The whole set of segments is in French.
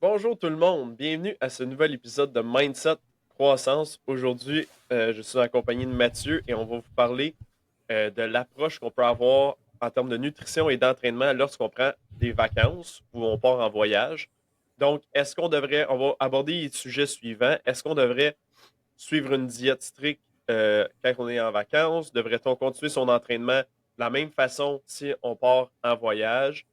Bonjour tout le monde, bienvenue à ce nouvel épisode de Mindset Croissance. Aujourd'hui, je suis en compagnie de Mathieu et on va vous parler de l'approche qu'on peut avoir en termes de nutrition et d'entraînement lorsqu'on prend des vacances ou on part en voyage. Donc, on va aborder les sujets suivants. Est-ce qu'on devrait suivre une diète stricte quand on est en vacances? Devrait-on continuer son entraînement de la même façon si on part en voyage?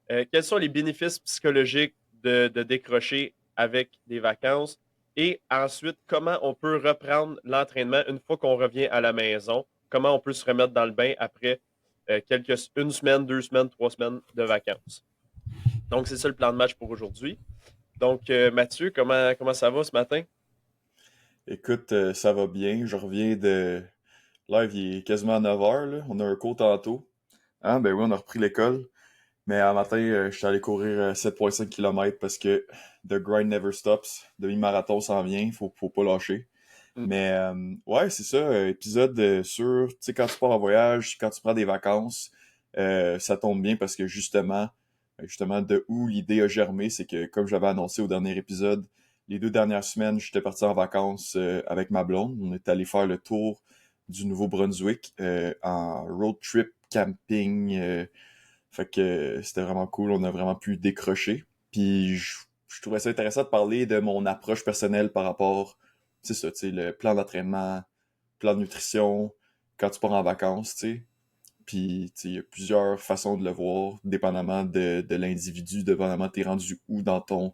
Quels sont les bénéfices psychologiques de décrocher avec des vacances? Et ensuite, comment on peut reprendre l'entraînement une fois qu'on revient à la maison? Comment on peut se remettre dans le bain après une semaine, 2 semaines, 3 semaines de vacances? Donc, c'est ça le plan de match pour aujourd'hui. Donc, Mathieu, comment ça va ce matin? Écoute, ça va bien. Je reviens de live, il est quasiment 9 heures, là. On a un cours tantôt. Ah, ben oui, on a repris l'école. Mais un matin, je suis allé courir 7,5 km parce que the grind never stops. Demi-marathon s'en vient, faut pas lâcher. Mm. Mais ouais, c'est ça, épisode sur, tu sais, quand tu pars en voyage, quand tu prends des vacances, ça tombe bien parce que justement, de où l'idée a germé, c'est que, comme j'avais annoncé au dernier épisode, les 2 dernières semaines, j'étais parti en vacances avec ma blonde. On est allé faire le tour du Nouveau-Brunswick en road trip camping. Fait que c'était vraiment cool. On a vraiment pu décrocher. Puis je trouvais ça intéressant de parler de mon approche personnelle par rapport, c'est ça, tu sais, le plan d'entraînement, plan de nutrition, quand tu pars en vacances, tu sais. Puis, tu sais, il y a plusieurs façons de le voir, dépendamment de l'individu, dépendamment t'es rendu où dans ton...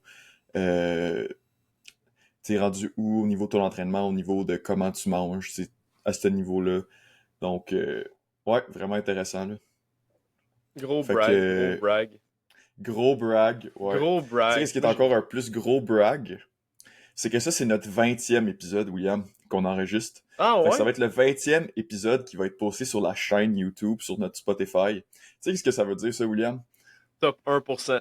Euh, t'es rendu où au niveau de ton entraînement, au niveau de comment tu manges, tu sais, à ce niveau-là. Donc, ouais, vraiment intéressant, là. Gros Fait que, brag, gros brag. gros brag, ouais. Gros Tu sais, brag. ce qui est encore un plus gros brag, c'est que ça, c'est notre 20e épisode, William, qu'on enregistre. Ah Fait que ça ouais? va être le 20e épisode qui va être posté sur la chaîne YouTube, sur notre Spotify. Tu sais ce que ça veut dire, ça, William? Top 1%.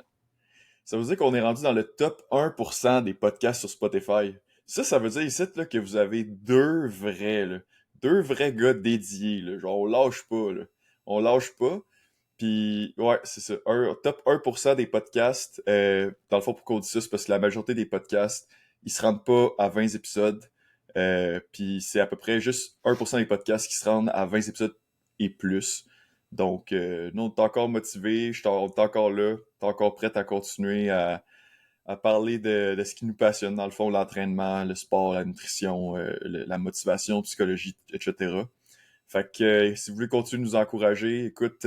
Ça veut dire qu'on est rendu dans le top 1% des podcasts sur Spotify. Ça veut dire ici là, que vous avez deux vrais gars dédiés. Là. Genre, on lâche pas. Là. On lâche pas. Puis, ouais, c'est ça. Top 1% des podcasts. Dans le fond, pourquoi on dit ça, c'est parce que la majorité des podcasts, ils se rendent pas à 20 épisodes. Puis, c'est à peu près juste 1% des podcasts qui se rendent à 20 épisodes et plus. Donc, nous, on est encore motivés, on est encore là, on est encore prêt à continuer à parler de ce qui nous passionne, dans le fond, l'entraînement, le sport, la nutrition, la motivation, psychologie, etc. Fait que si vous voulez continuer de nous encourager, écoute,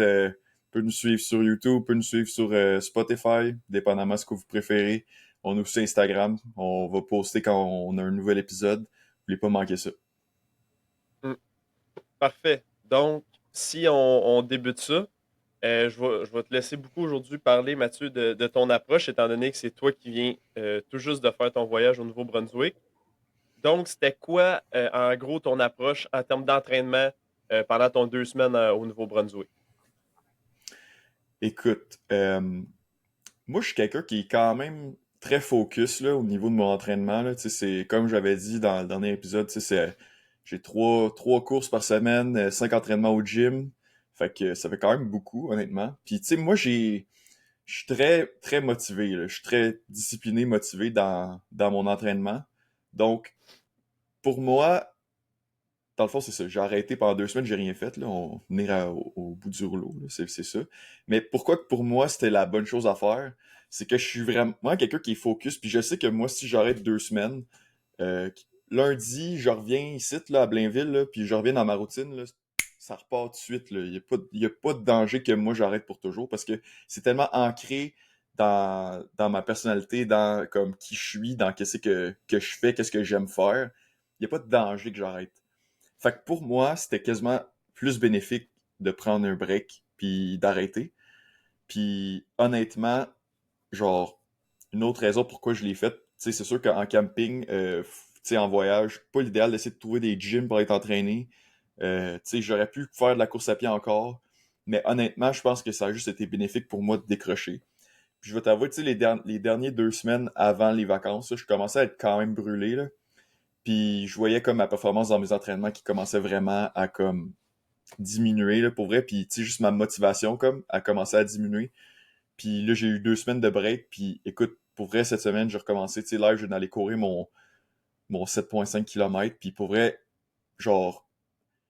peut nous suivre sur YouTube, peut nous suivre sur Spotify, dépendamment de ce que vous préférez. On a aussi Instagram, on va poster quand on a un nouvel épisode. Vous voulez pas manquer ça. Mm. Parfait. Donc, si on débute ça, je vais te laisser beaucoup aujourd'hui parler, Mathieu, de ton approche, étant donné que c'est toi qui viens tout juste de faire ton voyage au Nouveau-Brunswick. Donc, c'était quoi, en gros, ton approche en termes d'entraînement pendant ton 2 semaines au Nouveau-Brunswick? Écoute, moi, je suis quelqu'un qui est quand même très focus là, au niveau de mon entraînement. Là. Tu sais, c'est comme j'avais dit dans le dernier épisode, tu sais, j'ai trois courses par semaine, 5 entraînements au gym. Fait que ça fait quand même beaucoup, honnêtement. Puis tu sais, moi, je suis très, très motivé. Là. Je suis très discipliné, motivé dans mon entraînement. Donc, pour moi, dans le fond, c'est ça. J'ai arrêté pendant 2 semaines, j'ai rien fait. Là. On venir au bout du rouleau, là. C'est ça. Mais pourquoi que pour moi, c'était la bonne chose à faire? C'est que je suis vraiment quelqu'un qui est focus. Puis je sais que moi, si j'arrête 2 semaines, euh, lundi, je reviens ici, là, à Blainville, là, puis je reviens dans ma routine, là, ça repart tout de suite. Là. Il y a pas de danger que moi, j'arrête pour toujours parce que c'est tellement ancré dans ma personnalité, dans comme qui je suis, dans qu'est-ce que je fais, qu'est-ce que j'aime faire. Il n'y a pas de danger que j'arrête. Fait que pour moi, c'était quasiment plus bénéfique de prendre un break puis d'arrêter. Puis honnêtement, genre, une autre raison pourquoi je l'ai fait, tu sais, c'est sûr qu'en camping, tu sais, en voyage, pas l'idéal d'essayer de trouver des gyms pour être entraîné. Tu sais, j'aurais pu faire de la course à pied encore, mais honnêtement, je pense que ça a juste été bénéfique pour moi de décrocher. Puis je vais t'avouer, tu sais, les derniers 2 semaines avant les vacances, là, je commençais à être quand même brûlé, là. Puis je voyais comme ma performance dans mes entraînements qui commençait vraiment à comme diminuer là, pour vrai. Puis tu sais, juste ma motivation comme a commencé à diminuer. Puis là, j'ai eu 2 semaines de break. Puis écoute, pour vrai, cette semaine, j'ai recommencé, tu sais, live, je viens d'aller courir mon 7,5 km, puis pour vrai, genre,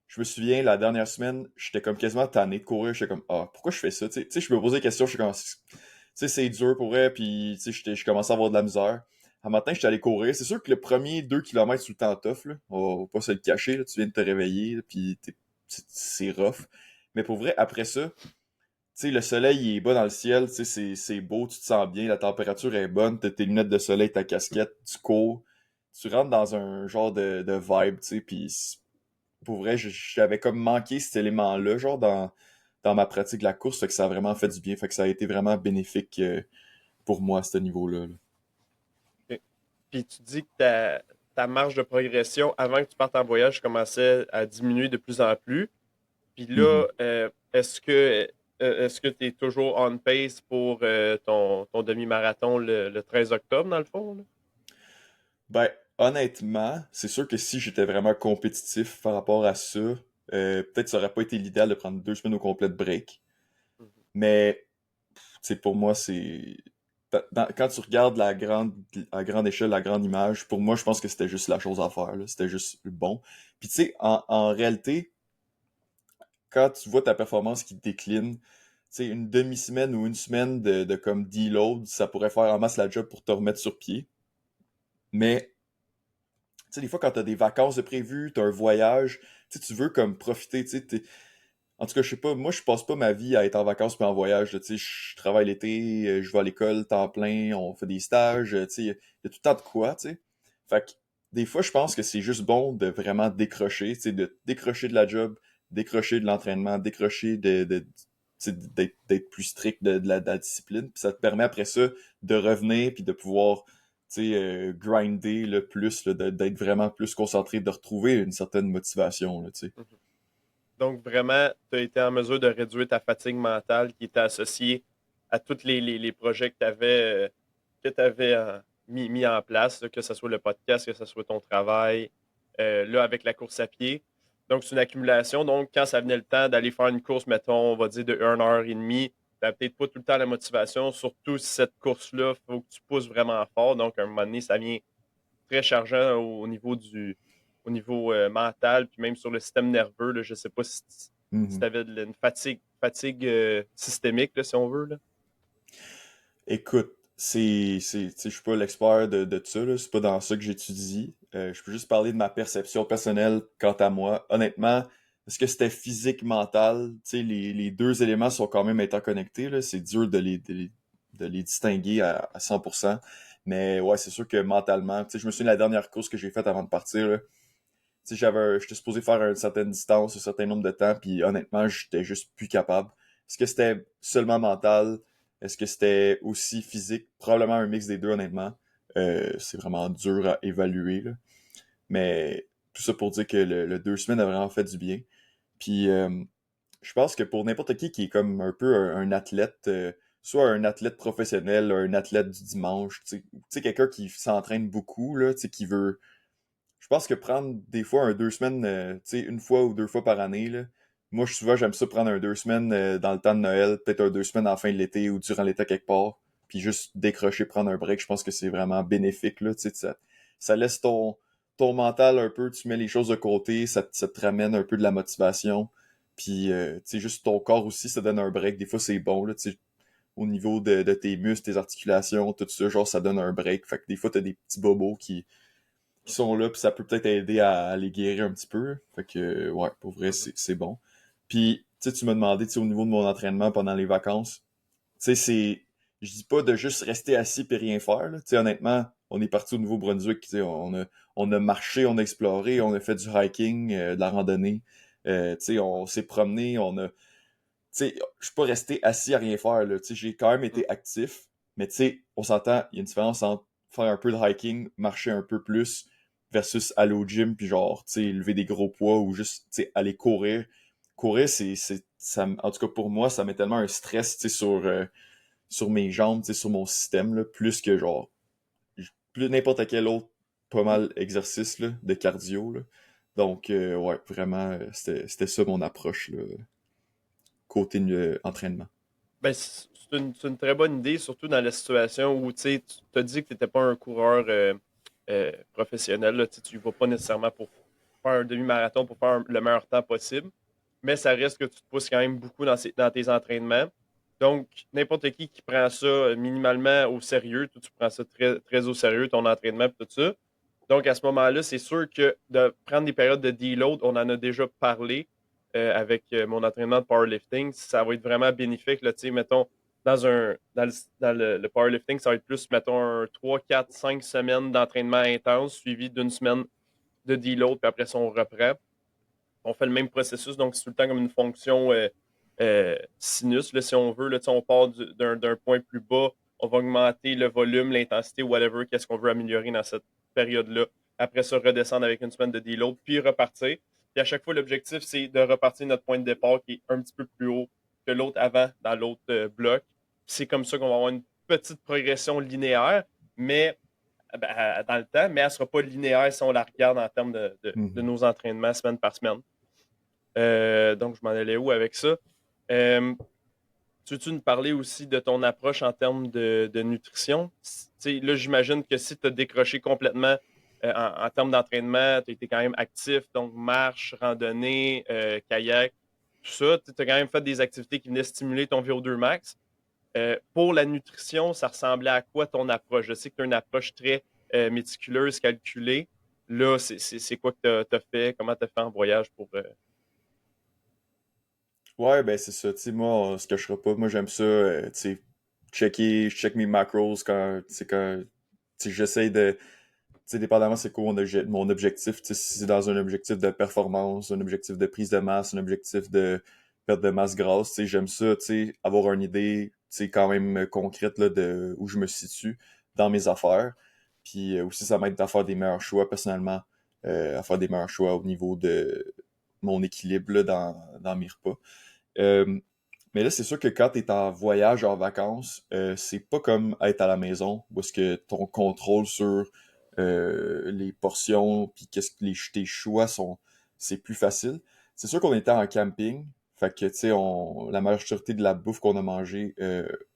je me souviens, la dernière semaine, j'étais comme quasiment tanné de courir, j'étais comme, ah, pourquoi je fais ça, tu sais, je me posais des questions, j'étais comme, tu sais, c'est dur pour vrai, puis tu sais, je commençais à avoir de la misère. Un matin, j'étais allé courir. C'est sûr que le premier 2 km tout le temps tough, là. On va pas se le cacher, là. Tu viens de te réveiller, là, puis c'est rough. Mais pour vrai, après ça, tu sais, le soleil il est bas dans le ciel, tu sais, c'est beau, tu te sens bien, la température est bonne, t'as tes lunettes de soleil, ta casquette, tu cours, tu rentres dans un genre de vibe, tu sais, puis pour vrai, j'avais comme manqué cet élément-là, genre dans ma pratique de la course, fait que ça a vraiment fait du bien, fait que ça a été vraiment bénéfique pour moi à ce niveau-là. Là. Ok. Puis tu dis que ta marge de progression avant que tu partes en voyage commençait à diminuer de plus en plus. Puis là, Mhm. est-ce que tu es toujours on pace pour ton demi-marathon le 13 octobre, dans le fond, là? Ben, honnêtement, c'est sûr que si j'étais vraiment compétitif par rapport à ça, peut-être ça aurait pas été l'idéal de prendre 2 semaines au complet de break. Mhm. Mais, pour moi, c'est... Quand tu regardes à grande échelle, la grande image, pour moi, je pense que c'était juste la chose à faire, là. C'était juste bon. Puis tu sais, en réalité, quand tu vois ta performance qui décline, tu sais, une demi-semaine ou une semaine de comme deload, ça pourrait faire en masse la job pour te remettre sur pied. Mais tu sais, des fois, quand t'as des vacances de prévues, t'as un voyage, tu sais, tu veux comme profiter, tu sais, en tout cas, je sais pas, moi, je passe pas ma vie à être en vacances puis en voyage, là, tu sais, je travaille l'été, je vais à l'école, temps plein, on fait des stages, tu sais, il y a tout le temps de quoi, tu sais. Fait que, des fois, je pense que c'est juste bon de vraiment décrocher, tu sais, de décrocher de la job, décrocher de l'entraînement, décrocher tu sais, d'être plus strict de la discipline, puis ça te permet après ça de revenir puis de pouvoir tu sais, grinder le plus, là, d'être vraiment plus concentré, de retrouver une certaine motivation, là, tu sais. Mhm. Donc, vraiment, tu as été en mesure de réduire ta fatigue mentale qui était associée à tous les projets que tu avais mis en place, là, que ce soit le podcast, que ce soit ton travail, là, avec la course à pied. Donc, c'est une accumulation. Donc, quand ça venait le temps d'aller faire une course, mettons, on va dire de 1 heure et demie, tu n'as peut-être pas tout le temps la motivation, surtout si cette course-là, il faut que tu pousses vraiment fort. Donc, à un moment donné, ça vient très chargeant au niveau mental, puis même sur le système nerveux. Là, je ne sais pas si tu Mhm. avais une fatigue systémique, là, si on veut. Là. Écoute, tu sais, je suis pas l'expert de ça, là, c'est pas dans ça que j'étudie. Je peux juste parler de ma perception personnelle quant à moi. Honnêtement, est-ce que c'était physique, mental? Tu sais, les deux éléments sont quand même interconnectés, là. C'est dur de les distinguer à 100%. Mais ouais, c'est sûr que mentalement, tu sais, je me souviens de la dernière course que j'ai faite avant de partir, là. Tu sais, j'étais supposé faire une certaine distance, un certain nombre de temps, puis honnêtement, j'étais juste plus capable. Est-ce que c'était seulement mental? Est-ce que c'était aussi physique? Probablement un mix des deux, honnêtement. C'est vraiment dur à évaluer, là. Mais tout ça pour dire que le 2 semaines a vraiment fait du bien. Puis je pense que pour n'importe qui est comme un peu un athlète, soit un athlète professionnel, un athlète du dimanche, tu sais, quelqu'un qui s'entraîne beaucoup, là, tu sais, qui veut je pense que prendre des fois 2 semaines, tu sais, une fois ou 2 fois par année, là, moi, souvent, j'aime ça prendre 2 semaines dans le temps de Noël, peut-être 2 semaines en fin de l'été ou durant l'été quelque part, puis juste décrocher, prendre un break. Je pense que c'est vraiment bénéfique, là, tu sais, ça laisse ton mental un peu, tu mets les choses de côté, ça te ramène un peu de la motivation, puis, tu sais, juste ton corps aussi, ça donne un break. Des fois, c'est bon, là, tu sais, au niveau de tes muscles, tes articulations, tout ça, genre, ça donne un break. Fait que des fois, t'as des petits bobos qui sont là, puis ça peut peut-être aider à les guérir un petit peu. Fait que, ouais, pour vrai, Mhm. c'est bon. Puis, tu sais, tu m'as demandé, tu sais, au niveau de mon entraînement pendant les vacances, tu sais, je dis pas de juste rester assis et rien faire, là. Tu sais, honnêtement, on est parti au Nouveau-Brunswick, tu sais, on a marché, on a exploré, on a fait du hiking, de la randonnée, tu sais, on s'est promené, tu sais, je suis pas resté assis à rien faire, là. Tu sais, j'ai quand même Mhm. été actif, mais tu sais, on s'entend, il y a une différence entre faire un peu de hiking, marcher un peu plus, versus aller au gym, puis genre, tu sais, lever des gros poids ou juste, tu sais, aller courir. Courir, en tout cas pour moi, ça met tellement un stress, tu sais, sur mes jambes, tu sais, sur mon système, là, plus que genre, plus n'importe quel autre, pas mal exercice, là, de cardio, là. Donc, ouais, vraiment, c'était ça mon approche, là, côté entraînement. Ben, c'est c'est une très bonne idée, surtout dans la situation où tu sais, tu t'as dit que tu n'étais pas un coureur professionnel. Là, tu ne vas pas nécessairement pour faire un demi-marathon pour faire le meilleur temps possible, mais ça reste que tu te pousses quand même beaucoup dans tes entraînements. Donc, n'importe qui prend ça minimalement au sérieux, toi, tu prends ça très, très au sérieux, ton entraînement et tout ça. Donc, à ce moment-là, c'est sûr que de prendre des périodes de deload, on en a déjà parlé avec mon entraînement de powerlifting, ça va être vraiment bénéfique. Là, tu sais, mettons, dans le powerlifting, ça va être plus, mettons, 3, 4, 5 semaines d'entraînement intense suivi d'une semaine de deload, puis après ça, on reprend. On fait le même processus, donc c'est tout le temps comme une fonction sinus, là, si on veut. Là, on part d'un point plus bas, on va augmenter le volume, l'intensité, whatever, qu'est-ce qu'on veut améliorer dans cette période-là. Après ça, redescendre avec une semaine de deload, puis repartir. Puis à chaque fois, l'objectif, c'est de repartir notre point de départ qui est un petit peu plus haut que l'autre avant dans l'autre bloc. C'est comme ça qu'on va avoir une petite progression linéaire, mais dans le temps, mais elle ne sera pas linéaire si on la regarde en termes de Mhm. nos entraînements semaine par semaine. Donc, je m'en allais où avec ça? Euh, tu veux-tu nous parler aussi de ton approche en termes de nutrition? Là, j'imagine que si tu as décroché complètement en termes d'entraînement, tu as été quand même actif, donc marche, randonnée, kayak, tout ça. Tu as quand même fait des activités qui venaient stimuler ton VO2 max. Pour la nutrition, ça ressemblait à quoi ton approche? Je sais que tu as une approche très méticuleuse, calculée. Là, c'est quoi que tu as fait? Comment tu as fait en voyage pour. Ouais, ben c'est ça. Tu sais, moi, on se cachera pas. Moi, j'aime ça, tu sais, je check mes macros tu sais, j'essaie de, tu sais, dépendamment c'est quoi mon objectif, tu sais, si c'est dans un objectif de performance, un objectif de prise de masse, un objectif de perte de masse grasse, tu sais, j'aime ça, tu sais, avoir une idée, tu sais, quand même concrète, là, de où je me situe dans mes affaires. Puis aussi, ça m'aide à faire des meilleurs choix, personnellement, à faire des meilleurs choix au niveau de mon équilibre, là, dans mes repas. Euh, mais là, c'est sûr que quand tu es en voyage, en vacances, c'est pas comme être à la maison, où est-ce que ton contrôle sur les portions, puis tes choix sont, c'est plus facile. C'est sûr qu'on était en camping, fait que, tu sais, la majorité de la bouffe qu'on a mangée, tu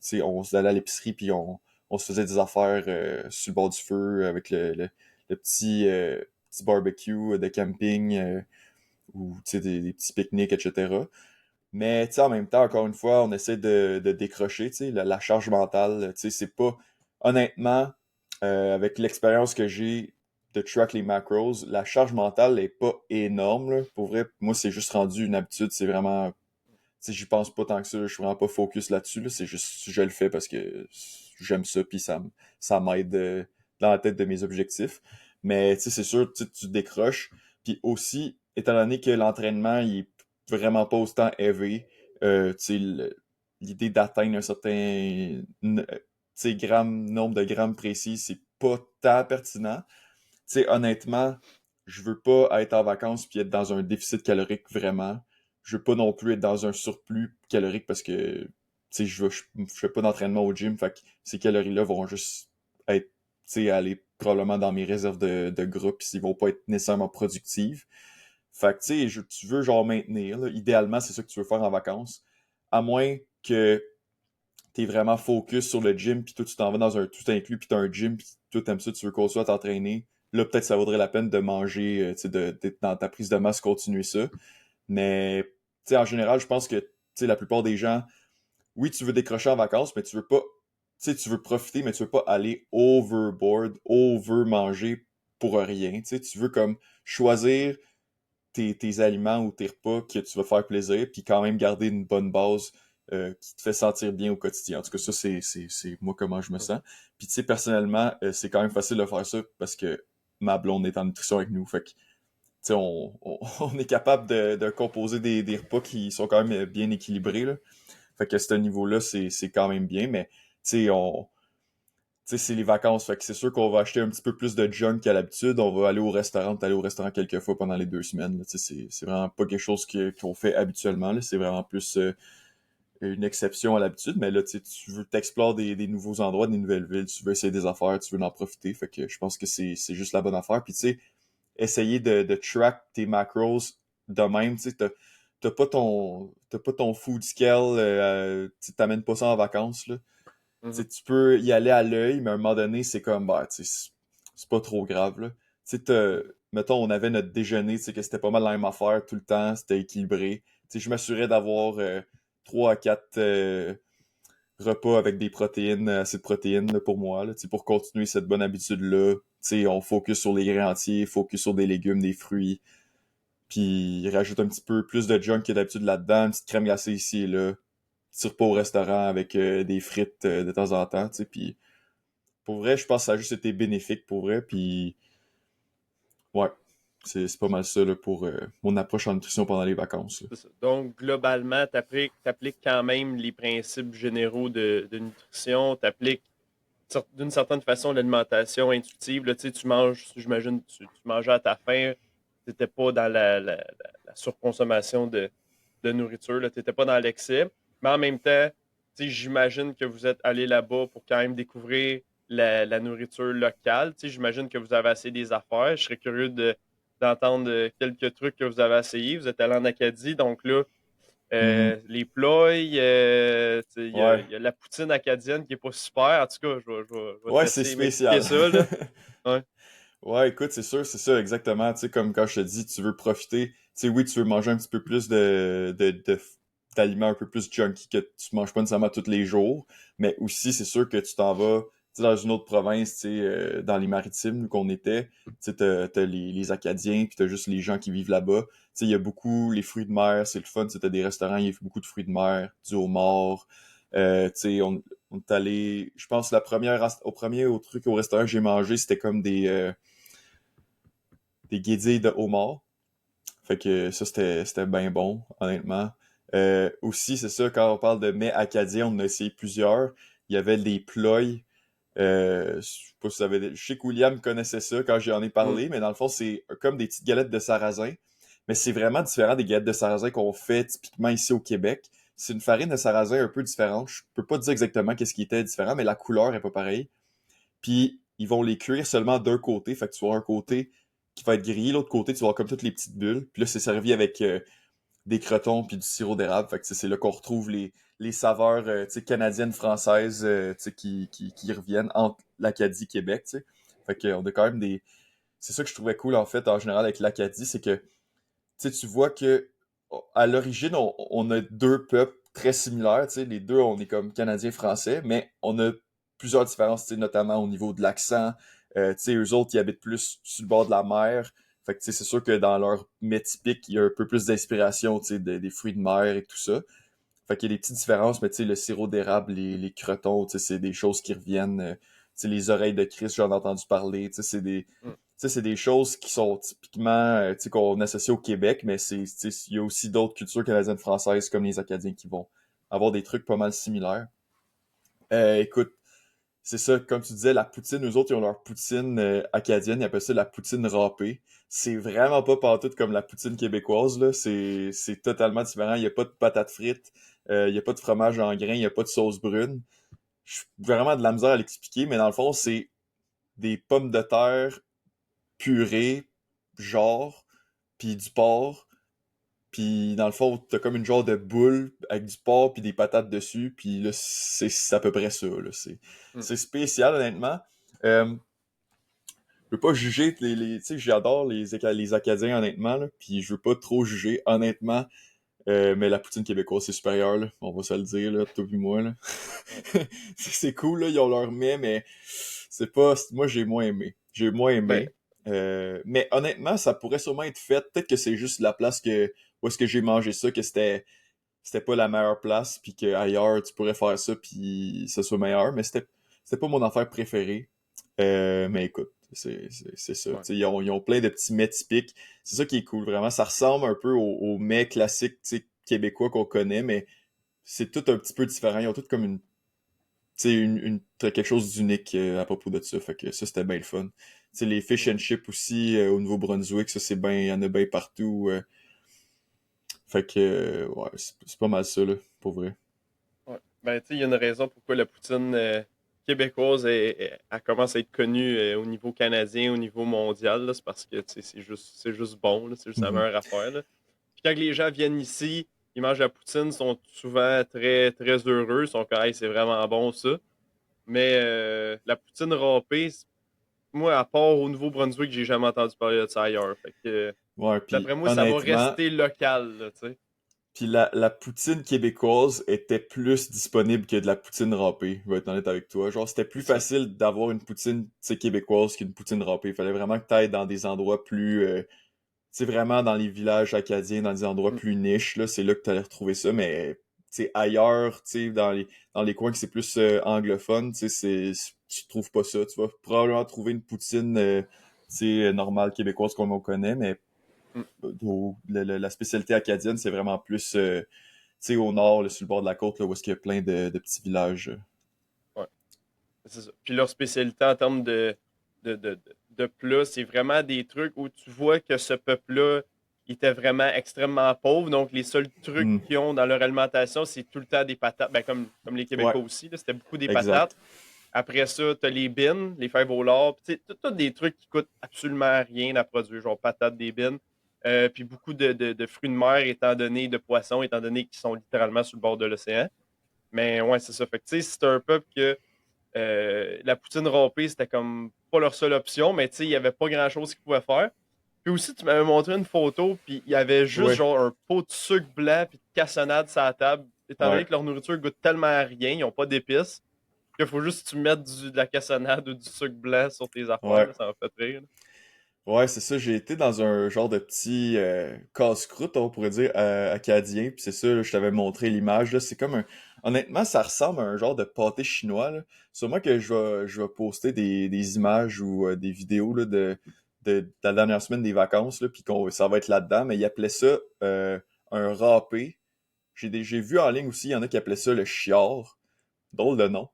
sais, on se allait à l'épicerie, puis on se faisait des affaires sur le bord du feu avec le petit barbecue de camping, ou, tu sais, des petits pique-niques, etc. Mais tu sais, en même temps, encore une fois, on essaie de décrocher, tu sais, la charge mentale, tu sais, c'est pas... Honnêtement, avec l'expérience que j'ai de track les macros, la charge mentale est pas énorme, là. Pour vrai, moi, c'est juste rendu une habitude, c'est vraiment... Tu sais, j'y pense pas tant que ça, je suis vraiment pas focus là-dessus, là. C'est juste, je le fais parce que j'aime ça, puis ça m'aide dans la tête de mes objectifs. Mais tu sais, c'est sûr, tu décroches. Puis aussi, étant donné que l'entraînement, il est vraiment pas autant élevé, tu sais, l'idée d'atteindre un certain tu sais, nombre de grammes précis, c'est pas tant pertinent. Tu sais, honnêtement, je veux pas être en vacances puis être dans un déficit calorique vraiment. Je veux pas non plus être dans un surplus calorique parce que, tu sais, je fais pas d'entraînement au gym, fait que ces calories-là vont juste être, tu sais, aller probablement dans mes réserves de gras pis ils vont pas être nécessairement productives. Fait que, tu sais, tu veux genre maintenir, là. Idéalement, c'est ça que tu veux faire en vacances. À moins que t'es vraiment focus sur le gym, puis toi, tu t'en vas dans un tout inclus, puis t'as un gym, puis toi, t'aimes ça, tu veux continuer à t'entraîner. Là, peut-être ça vaudrait la peine de manger, tu sais, d'être dans ta prise de masse, continuer ça. Mais, tu sais, en général, je pense que, tu sais, la plupart des gens, oui, tu veux décrocher en vacances, mais tu veux pas, tu sais, tu veux profiter, mais tu veux pas aller overboard, over manger pour rien. Tu sais, tu veux comme choisir tes aliments ou tes repas que tu vas faire plaisir, puis quand même garder une bonne base qui te fait sentir bien au quotidien. En tout cas, ça, c'est moi comment je me sens. Puis tu sais, personnellement, c'est quand même facile de faire ça parce que ma blonde est en nutrition avec nous. Fait que, tu sais, on est capable de composer des repas qui sont quand même bien équilibrés, là. Fait que à ce niveau-là, c'est quand même bien, mais tu sais, tu sais, c'est les vacances, fait que c'est sûr qu'on va acheter un petit peu plus de junk qu'à l'habitude. On va aller au restaurant, aller au restaurant quelques fois pendant les 2 semaines. Là. Tu sais, c'est vraiment pas quelque chose qu'on fait habituellement. Là. C'est vraiment plus une exception à l'habitude. Mais là, tu sais, tu veux t'explorer des nouveaux endroits, des nouvelles villes, tu veux essayer des affaires, tu veux en profiter. Fait que je pense que c'est juste la bonne affaire. Puis tu sais, essayer de track tes macros de même. Tu sais, t'as pas ton food scale, tu t'amènes pas ça en vacances, là. Tu Mhm. sais, tu peux y aller à l'œil, mais à un moment donné, c'est comme, bah, tu sais, c'est pas trop grave, là. Tu sais, mettons, on avait notre déjeuner, tu sais, que c'était pas mal la même affaire tout le temps, c'était équilibré. Tu sais, je m'assurais d'avoir 3 à 4 repas avec des protéines, assez de protéines là, pour moi, là, tu sais, pour continuer cette bonne habitude-là. Tu sais, on focus sur les grains entiers, focus sur des légumes, des fruits, puis rajoute un petit peu plus de junk que d'habitude là-dedans, une petite crème glacée ici et là, petit repas au restaurant avec des frites de temps en temps, tu sais, puis pour vrai, je pense que ça a juste été bénéfique pour vrai, puis ouais, c'est pas mal ça là, pour mon approche en nutrition pendant les vacances, là. C'est ça. Donc, globalement, tu appliques quand même les principes généraux de nutrition, tu appliques d'une certaine façon l'alimentation intuitive. Là, tu sais, tu manges, j'imagine, tu mangeais à ta faim, tu n'étais pas dans la surconsommation de nourriture, tu n'étais pas dans l'excès. Mais en même temps, tu sais, j'imagine que vous êtes allé là-bas pour quand même découvrir la nourriture locale. Tu sais, j'imagine que vous avez essayé des affaires. Je serais curieux d'entendre quelques trucs que vous avez essayés. Vous êtes allé en Acadie, donc là, Mhm. les plats, tu sais, Ouais. il y a la poutine acadienne qui est pas super. En tout cas, je vais te Ouais, c'est laisser m'expliquer spécial. ça, là. Ouais. Ouais, écoute, c'est sûr, c'est ça, exactement. Tu sais, comme quand je te dis, tu veux profiter. Tu sais, oui, tu veux manger un petit peu plus d'aliments un peu plus junky que tu manges pas nécessairement tous les jours. Mais aussi, c'est sûr que tu t'en vas, tu sais, dans une autre province, tu sais, dans les Maritimes, où qu'on était. Tu sais, t'as les Acadiens, puis t'as juste les gens qui vivent là-bas. Tu sais, il y a beaucoup les fruits de mer, c'est le fun. Tu sais, t'as des restaurants, il y a beaucoup de fruits de mer, du homard. Tu sais, on est allé, je pense, au truc au restaurant que j'ai mangé, c'était comme des guédilles de homard. Fait que ça, c'était bien bon, honnêtement. Aussi, c'est ça, quand on parle de mets acadiens, on en a essayé plusieurs. Il y avait des ploys. Je sais pas si vous savez. Je sais que William connaissait ça quand j'en ai Mm. parlé, mais dans le fond, c'est comme des petites galettes de sarrasin. Mais c'est vraiment différent des galettes de sarrasin qu'on fait typiquement ici au Québec. C'est une farine de sarrasin un peu différente. Je peux pas dire exactement qu'est-ce qui était différent, mais la couleur est pas pareille. Puis ils vont les cuire seulement d'un côté. Fait que tu vas avoir un côté qui va être grillé, l'autre côté, tu vas avoir comme toutes les petites bulles. Puis là, c'est servi avec des crotons puis du sirop d'érable. Fait que c'est là qu'on retrouve les saveurs canadiennes, françaises qui reviennent entre l'Acadie et Québec. T'sais. Fait que on a quand même des. C'est ça que je trouvais cool en fait en général avec l'Acadie, c'est que tu vois que à l'origine, on a deux peuples très similaires. Les deux, on est comme Canadiens-Français, mais on a plusieurs différences, notamment au niveau de l'accent. Eux autres, ils habitent plus sur le bord de la mer. Fait que c'est sûr que dans leur mets typique, il y a un peu plus d'inspiration des fruits de mer et tout ça. Fait qu'il y a des petites différences, mais le sirop d'érable, les crotons, c'est des choses qui reviennent. Les oreilles de Christ, j'en ai entendu parler. Mm. C'est des choses qui sont typiquement, qu'on associe au Québec, mais il y a aussi d'autres cultures canadiennes françaises comme les Acadiens qui vont avoir des trucs pas mal similaires. Écoute, c'est ça, comme tu disais, la poutine, eux autres, ils ont leur poutine acadienne, ils appellent ça la poutine râpée. C'est vraiment pas pantoute comme la poutine québécoise, là. C'est totalement différent. Il n'y a pas de patates frites, il n'y a pas de fromage en grains, il n'y a pas de sauce brune. Je suis vraiment de la misère à l'expliquer, mais dans le fond, c'est des pommes de terre purées, genre, puis du porc, puis dans le fond, t'as comme une genre de boule avec du porc puis des patates dessus, puis là, c'est à peu près ça, là. Mm. C'est spécial, honnêtement. Euh, je veux pas juger tu sais, j'adore les Acadiens, honnêtement, là, puis je veux pas trop juger, honnêtement, mais la poutine québécoise, c'est supérieur, là. On va se le dire, là, toi puis moi, là. Ouais. C'est cool, là, ils ont leur mets, mais moi, j'ai moins aimé. J'ai moins Ben, aimé. Mais honnêtement, ça pourrait sûrement être fait. Peut-être que c'est juste la place où est-ce que j'ai mangé ça, que c'était pas la meilleure place, puis qu'ailleurs, tu pourrais faire ça, puis ça soit meilleur, mais c'était pas mon affaire préférée. Mais écoute, c'est ça. Tu ouais. sais, ils ont plein de petits mets typiques. C'est ça qui est cool, vraiment. Ça ressemble un peu aux mets classiques, tu sais, québécois qu'on connaît, mais c'est tout un petit peu différent. Ils ont tout comme tu sais, quelque chose d'unique à propos de ça. Fait que ça, c'était bien le fun. Tu sais, les fish and Mhm. chips aussi au Nouveau-Brunswick, ça, c'est bien, il y en a bien partout. Fait que, ouais, c'est pas mal ça, là, pour vrai. Ouais. Ben, tu sais, il y a une raison pourquoi la poutine québécoise elle commence à être connue au niveau canadien, au niveau mondial, là. C'est parce que tu sais, c'est juste bon, là. C'est juste la Mhm. meilleure affaire, là. Puis quand les gens viennent ici, ils mangent la poutine, sont souvent très, très heureux. Ils sont comme, hey, c'est vraiment bon ça. Mais la poutine râpée, moi, à part au Nouveau-Brunswick, j'ai jamais entendu parler de ça ailleurs. Fait que, Ouais, puis d'après moi, ça va honnêtement, rester local, là, tu sais. puis la poutine québécoise était plus disponible que de la poutine râpée, je vais être honnête avec toi. Genre, c'était plus C'est ça. facile d'avoir une poutine, tu sais, québécoise qu'une poutine râpée. Il fallait vraiment que t'ailles dans des endroits plus, tu sais, vraiment dans les villages acadiens, dans des endroits Mm. plus niches, là, c'est là que t'allais retrouver ça, mais, tu sais, ailleurs, tu sais, dans les coins que c'est plus anglophone, tu sais, tu trouves pas ça. Tu vas probablement trouver une poutine, tu sais, normale québécoise comme on connaît, mais Mm. la spécialité acadienne, c'est vraiment plus, tu sais, au nord, là, sur le bord de la côte, là, où est-ce qu'il y a plein de petits villages. Ouais, c'est ça. Puis leur spécialité en termes de, de, de plats, c'est vraiment des trucs où tu vois que ce peuple-là il était vraiment extrêmement pauvre. Donc, les seuls trucs Hmm. qu'ils ont dans leur alimentation, c'est tout le temps des patates. Ben, comme les Ouais, Québécois aussi, là, c'était beaucoup des patates. exact. Après ça, tu as les bines, les fèves au lard. Puis, tu sais, tout des trucs qui coûtent absolument rien à produire, genre patates, des bines. Puis beaucoup de fruits de mer, étant donné, de poissons, étant donné qu'ils sont littéralement sur le bord de l'océan. Mais ouais, c'est ça. Fait que, tu sais, c'est un peuple que la poutine râpée, c'était comme pas leur seule option, mais tu sais, il n'y avait pas grand-chose qu'ils pouvaient faire. Puis aussi, tu m'avais montré une photo, puis il y avait juste Ouais, genre un pot de sucre blanc puis de cassonade sur la table. Étant donné ouais. que leur nourriture goûte tellement à rien, ils n'ont pas d'épices, qu'il faut juste que tu mettes de la cassonade ou du sucre blanc sur tes affaires, Ouais. là, ça m'a fait rire. Là. Ouais, c'est ça, j'ai été dans un genre de petit casse-croûte, on pourrait dire, acadien, puis c'est ça, là, je t'avais montré l'image, là, c'est comme un... Honnêtement, ça ressemble à un genre de pâté chinois, là. Sûrement que je vais poster des images ou des vidéos, là, de la dernière semaine des vacances, là, puis ça va être là-dedans, mais ils appelaient ça un râpé. J'ai vu en ligne aussi, il y en a qui appelaient ça le chiard, drôle de nom. Hmm.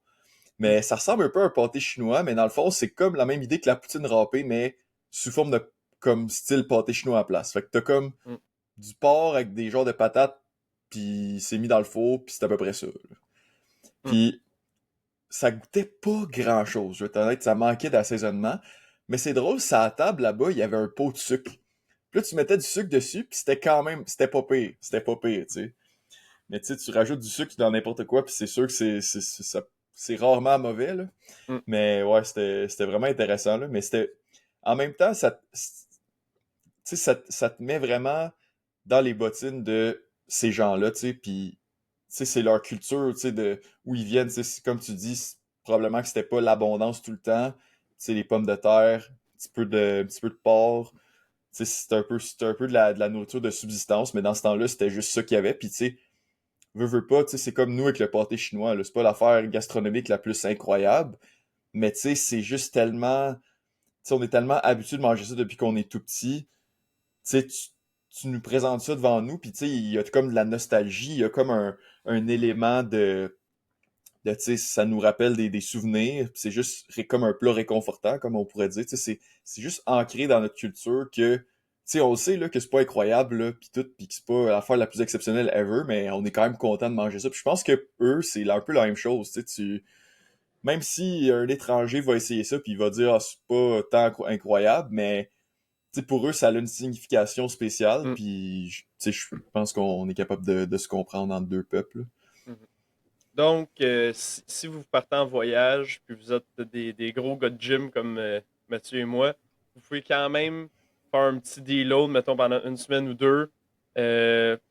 Mais ça ressemble un peu à un pâté chinois, mais dans le fond, c'est comme la même idée que la poutine râpée, mais sous forme de comme style pâté chinois à la place. Fait que t'as comme Hmm. du porc avec des genres de patates, puis c'est mis dans le four, puis c'est à peu près ça, là. Hmm. Puis ça goûtait pas grand-chose, je vais être honnête, ça manquait d'assaisonnement. Mais c'est drôle, ça à table là-bas, il y avait un pot de sucre. Puis là, tu mettais du sucre dessus, puis c'était quand même, c'était pas pire, tu sais. Mais tu sais, tu rajoutes du sucre dans n'importe quoi, puis c'est sûr que c'est rarement mauvais, là. Hmm. Mais ouais, c'était vraiment intéressant, là. Mais c'était. En même temps, tu sais, ça te met vraiment dans les bottines de ces gens-là, tu sais. Puis, tu sais, c'est leur culture, tu sais, de où ils viennent. Tu sais, comme tu dis, probablement que c'était pas l'abondance tout le temps. Tu sais, les pommes de terre, un petit peu de porc. Tu sais, c'était un peu de la nourriture de subsistance, mais dans ce temps-là, c'était juste ça qu'il y avait. Puis, tu sais, veux pas, tu sais, c'est comme nous avec le pâté chinois, là. C'est pas l'affaire gastronomique la plus incroyable, mais tu sais, c'est juste tellement, tu sais, on est tellement habitué de manger ça depuis qu'on est tout petit. Tu sais, tu nous présentes ça devant nous, puis tu sais, il y a comme de la nostalgie, il y a comme un élément tu sais, ça nous rappelle des souvenirs, puis c'est juste comme un plat réconfortant, comme on pourrait dire. Tu sais, c'est juste ancré dans notre culture que, tu sais, on le sait, là, que c'est pas incroyable, là, puis tout, puis que c'est pas l'affaire la plus exceptionnelle ever, mais on est quand même content de manger ça. Puis je pense que eux, c'est un peu la même chose, tu sais, même si un étranger va essayer ça, puis il va dire, ah, c'est pas tant incroyable, mais tu sais, pour eux, ça a une signification spéciale, Hmm. puis tu sais, je pense qu'on est capable de se comprendre entre deux peuples. Mhm. Donc, si vous partez en voyage, puis vous êtes des gros gars de gym comme Mathieu et moi, vous pouvez quand même faire un petit deload, mettons, pendant une semaine ou deux,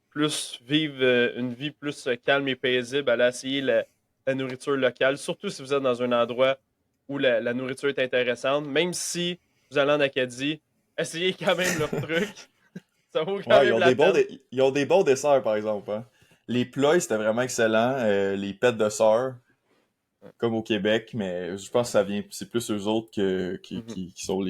plus vivre une vie plus calme et paisible, aller essayer la nourriture locale, surtout si vous êtes dans un endroit où la nourriture est intéressante, même si vous allez en Acadie, essayez quand même leurs trucs, ça vaut quand Ouais, même la peine. ils ont des bons desserts, par exemple, hein. Les plats, c'était vraiment excellent. Les pêtes de sœur, comme au Québec, mais je pense que c'est plus eux autres Mhm. qui sont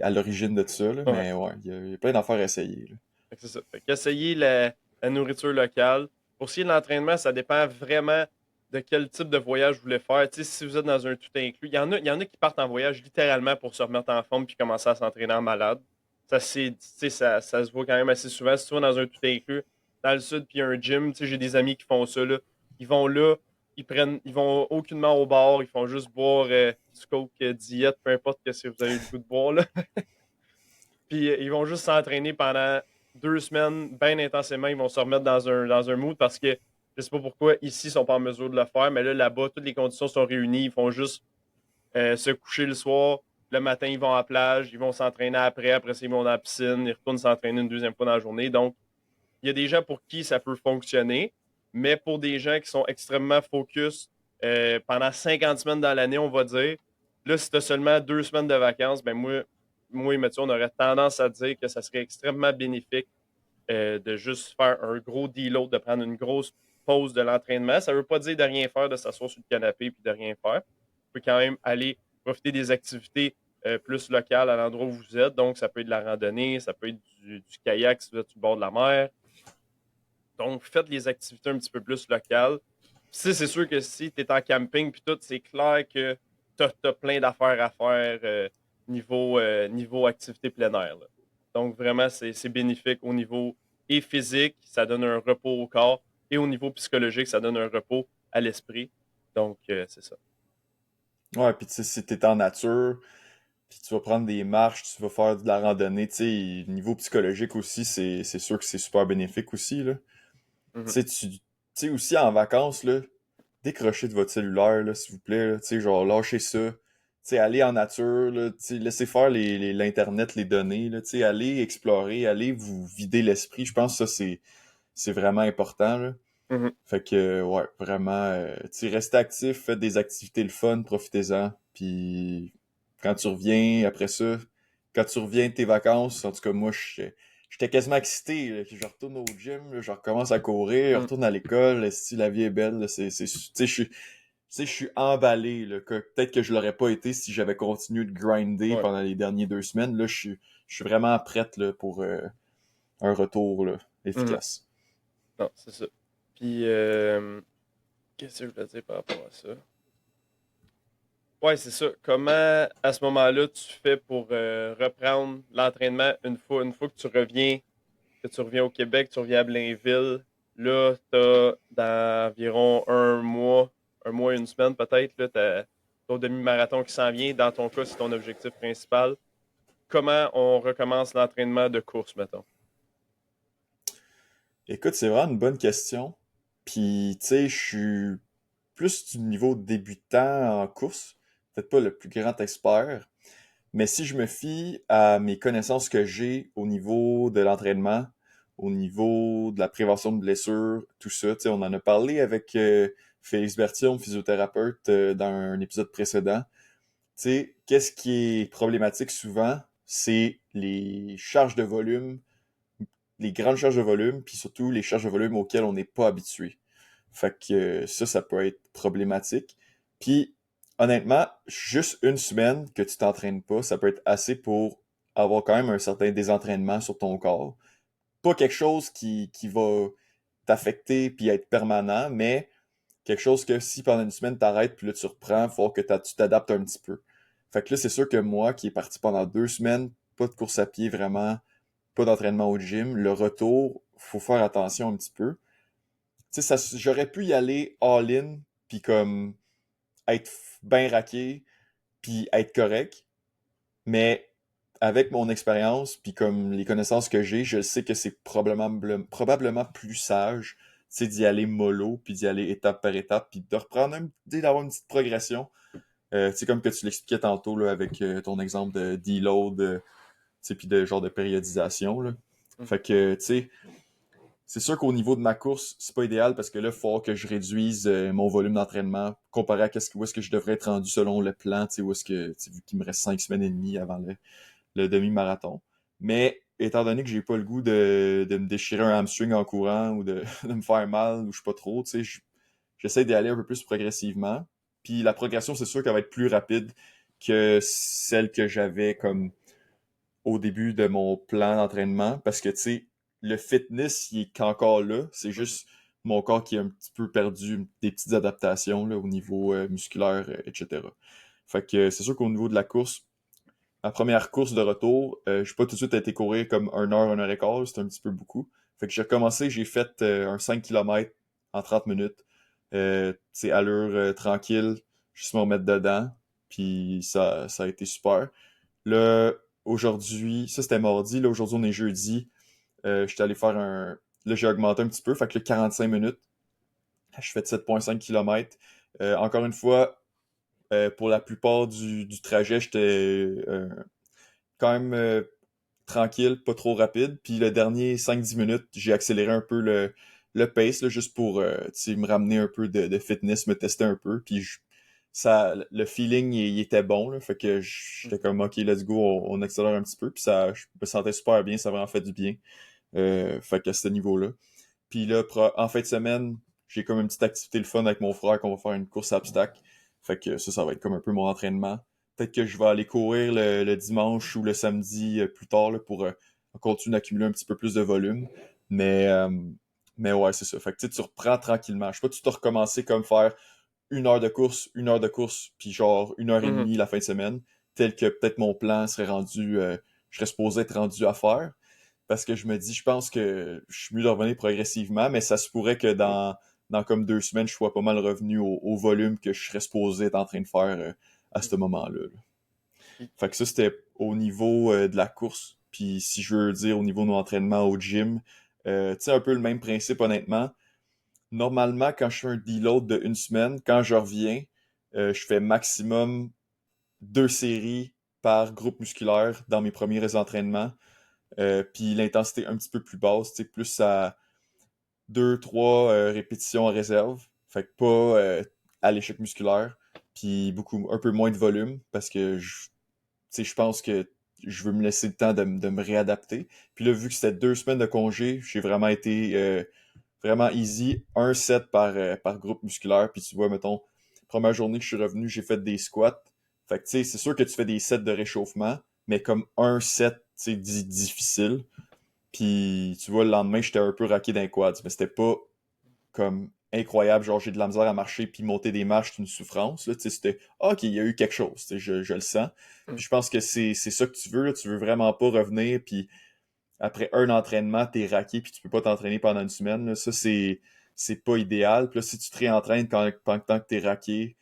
à l'origine de tout ça, là. Ouais. Mais ouais, il y a plein d'affaires à essayer, là. Fait que c'est ça. Fait qu'essayer la nourriture locale. Pour ce qui est de l'entraînement, ça dépend vraiment de quel type de voyage vous voulez faire. Tu sais, si vous êtes dans un tout inclus, il y en a qui partent en voyage littéralement pour se remettre en forme puis commencer à s'entraîner en malade. Tu sais, ça se voit quand même assez souvent. Si tu vas dans un tout inclus, dans le sud, puis il y a un gym, tu sais, j'ai des amis qui font ça, là. Ils vont là, ils vont aucunement au bar, ils font juste boire du coke diète, peu importe ce que vous avez le goût de boire, là. Puis ils vont juste s'entraîner pendant 2 semaines, bien intensément, ils vont se remettre dans un mood parce que je sais pas pourquoi ici, ils sont pas en mesure de le faire, mais là-bas, toutes les conditions sont réunies. Ils font juste se coucher le soir. Le matin, ils vont à la plage, ils vont s'entraîner après. Après ça, ils vont dans la piscine, ils retournent s'entraîner une deuxième fois dans la journée. Donc, il y a des gens pour qui ça peut fonctionner, mais pour des gens qui sont extrêmement focus pendant 50 semaines dans l'année, on va dire, là, si tu as seulement 2 semaines de vacances, ben moi et Mathieu, on aurait tendance à dire que ça serait extrêmement bénéfique de juste faire un gros deload, de prendre une grosse pause de l'entraînement. Ça ne veut pas dire de rien faire, de s'asseoir sur le canapé et de rien faire. Tu peux quand même aller profiter des activités plus locales à l'endroit où vous êtes. Donc, ça peut être de la randonnée, ça peut être du kayak si vous êtes sur le bord de la mer. Donc, faites les activités un petit peu plus locales. Si c'est sûr que si tu es en camping puis tout, c'est clair que tu as plein d'affaires à faire niveau activité plein air, là. Donc, vraiment, c'est bénéfique au niveau et physique, ça donne un repos au corps, et au niveau psychologique, ça donne un repos à l'esprit. Donc, c'est ça. Ouais, puis tu sais, si t'es en nature, puis tu vas prendre des marches, tu vas faire de la randonnée, tu sais, niveau psychologique aussi, c'est sûr que c'est super bénéfique aussi, là. Mhm. Tu sais, aussi en vacances, là, décrochez de votre cellulaire, là, s'il vous plaît, là, tu sais, genre, lâchez ça. Tu sais, allez en nature, là, tu sais, laissez faire l'Internet, les données, là, tu sais, allez explorer, allez vous vider l'esprit. Je pense que ça, c'est vraiment important, là. Mhm. Fait que, ouais, vraiment, tu sais, restez actif, faites des activités le fun, profitez-en. Puis, quand tu reviens, après ça, quand tu reviens de tes vacances, en tout cas, moi, j'étais quasiment excité, là, que je retourne au gym, là, je recommence à courir, je Mhm. retourne à l'école, si la vie est belle, là, tu sais, je suis emballé, là, peut-être que je l'aurais pas été si j'avais continué de grinder Ouais. pendant les dernières 2 semaines, là, je suis vraiment prête, là, pour un retour, là, Mhm. efficace. Non, c'est ça. Puis, qu'est-ce que je voulais dire par rapport à ça? Ouais, c'est ça. Comment, à ce moment-là, tu fais pour reprendre l'entraînement une fois que tu reviens au Québec, tu reviens à Blainville? Là, tu as dans environ un mois et une semaine peut-être, là, t'as ton demi-marathon qui s'en vient. Dans ton cas, c'est ton objectif principal. Comment on recommence l'entraînement de course, mettons? Écoute, c'est vraiment une bonne question. Puis, tu sais, je suis plus du niveau débutant en course, peut-être pas le plus grand expert, mais si je me fie à mes connaissances que j'ai au niveau de l'entraînement, au niveau de la prévention de blessures, tout ça, tu sais, on en a parlé avec Félix Berthiaume, physiothérapeute, dans un épisode précédent. Tu sais, qu'est-ce qui est problématique souvent, c'est les charges de volume, les grandes charges de volume, puis surtout les charges de volume auxquelles on n'est pas habitué. Fait que ça peut être problématique. Puis, honnêtement, juste une semaine que tu t'entraînes pas, ça peut être assez pour avoir quand même un certain désentraînement sur ton corps. Pas quelque chose qui va t'affecter puis être permanent, mais quelque chose que si pendant une semaine t'arrêtes puis là tu reprends, faut que tu t'adaptes un petit peu. Fait que là, c'est sûr que moi, qui est parti pendant 2 semaines, pas de course à pied vraiment, pas d'entraînement au gym, le retour, faut faire attention un petit peu. Tu sais, j'aurais pu y aller all-in, puis comme être bien raqué, puis être correct, mais avec mon expérience, puis comme les connaissances que j'ai, je sais que c'est probablement plus sage, tu sais, d'y aller mollo, puis d'y aller étape par étape, puis de reprendre d'avoir une petite progression. Tu sais, comme que tu l'expliquais tantôt, là, avec ton exemple de deload, tu sais, puis de genre de périodisation, là. Mhm. Fait que, tu sais, c'est sûr qu'au niveau de ma course, c'est pas idéal parce que là, il faut que je réduise mon volume d'entraînement comparé à où est-ce que je devrais être rendu selon le plan, tu sais, où est-ce que, tu sais, vu qu'il me reste 5 semaines et demie avant le demi-marathon. Mais étant donné que j'ai pas le goût de me déchirer un hamstring en courant ou de, de me faire mal ou je sais pas trop, tu sais, j'essaie d'y aller un peu plus progressivement. Puis la progression, c'est sûr qu'elle va être plus rapide que celle que j'avais comme au début de mon plan d'entraînement parce que, tu sais, le fitness, il est encore là. C'est Mhm. juste mon corps qui a un petit peu perdu des petites adaptations là, au niveau musculaire, etc. Fait que c'est sûr qu'au niveau de la course, ma première course de retour, je n'ai pas tout de suite été courir comme 1 heure et quart, c'était un petit peu beaucoup. Fait que j'ai recommencé, j'ai fait un 5 km en 30 minutes. C'est allure tranquille, juste me remettre dedans. Puis ça a été super. Là, aujourd'hui, ça c'était mardi, là aujourd'hui on est jeudi. J'étais allé faire un... Là, j'ai augmenté un petit peu, fait que là, 45 minutes, je fais 7,5 km. Encore une fois, pour la plupart du trajet, j'étais quand même tranquille, pas trop rapide. Puis le dernier 5-10 minutes, j'ai accéléré un peu le pace, là, juste pour tu sais, me ramener un peu de fitness, me tester un peu. Puis le feeling, il était bon. Là, fait que j'étais comme, OK, let's go, on accélère un petit peu. Puis ça, je me sentais super bien, ça m'a vraiment fait du bien. Fait qu'à ce niveau-là. Puis là, en fin de semaine, j'ai comme une petite activité le fun avec mon frère qu'on va faire une course à obstacles. Fait que ça va être comme un peu mon entraînement. Peut-être que je vais aller courir le dimanche ou le samedi plus tard là, pour continuer d'accumuler un petit peu plus de volume. Mais, euh, mais ouais, c'est ça. Fait que tu reprends tranquillement. Je sais pas, tu t'as recommencé comme faire 1 heure de course, puis genre 1 heure et Mhm. demie la fin de semaine, tel que peut-être mon plan serait rendu, je serais supposé être rendu à faire parce que je me dis, je pense que je suis mieux de revenir progressivement, mais ça se pourrait que dans comme 2 semaines, je sois pas mal revenu au volume que je serais supposé être en train de faire à ce moment-là. Là. Puis, Fait que ça, c'était au niveau de la course. Puis si je veux dire au niveau de mon entraînement au gym, tu sais, un peu le même principe honnêtement. Normalement, quand je fais un deload de 1 semaine, quand je reviens, je fais maximum 2 séries par groupe musculaire dans mes premiers entraînements. Puis l'intensité un petit peu plus basse, tu sais, plus à 2-3 répétitions en réserve. Fait que pas à l'échec musculaire. Puis un peu moins de volume parce que tu sais, je pense que je veux me laisser le temps de me réadapter. Puis là, vu que c'était 2 semaines de congé, j'ai vraiment été vraiment easy. Un set par groupe musculaire. Puis tu vois, mettons, première journée que je suis revenu, j'ai fait des squats. Fait que tu sais, c'est sûr que tu fais des sets de réchauffement, mais comme un set, tu sais, difficile. Puis, tu vois, le lendemain, j'étais un peu raqué d'un quads, mais c'était pas comme incroyable. Genre, j'ai de la misère à marcher, puis monter des marches, c'est une souffrance. Là, tu sais, c'était, ah, OK, il y a eu quelque chose, tu sais, je le sens. Puis, je pense que c'est ça que tu veux. Là. Tu veux vraiment pas revenir, puis après un entraînement, t'es raqué, puis tu peux pas t'entraîner pendant 1 semaine. Là. Ça, c'est pas idéal. Puis là, si tu te réentraînes pendant que t'es raqué,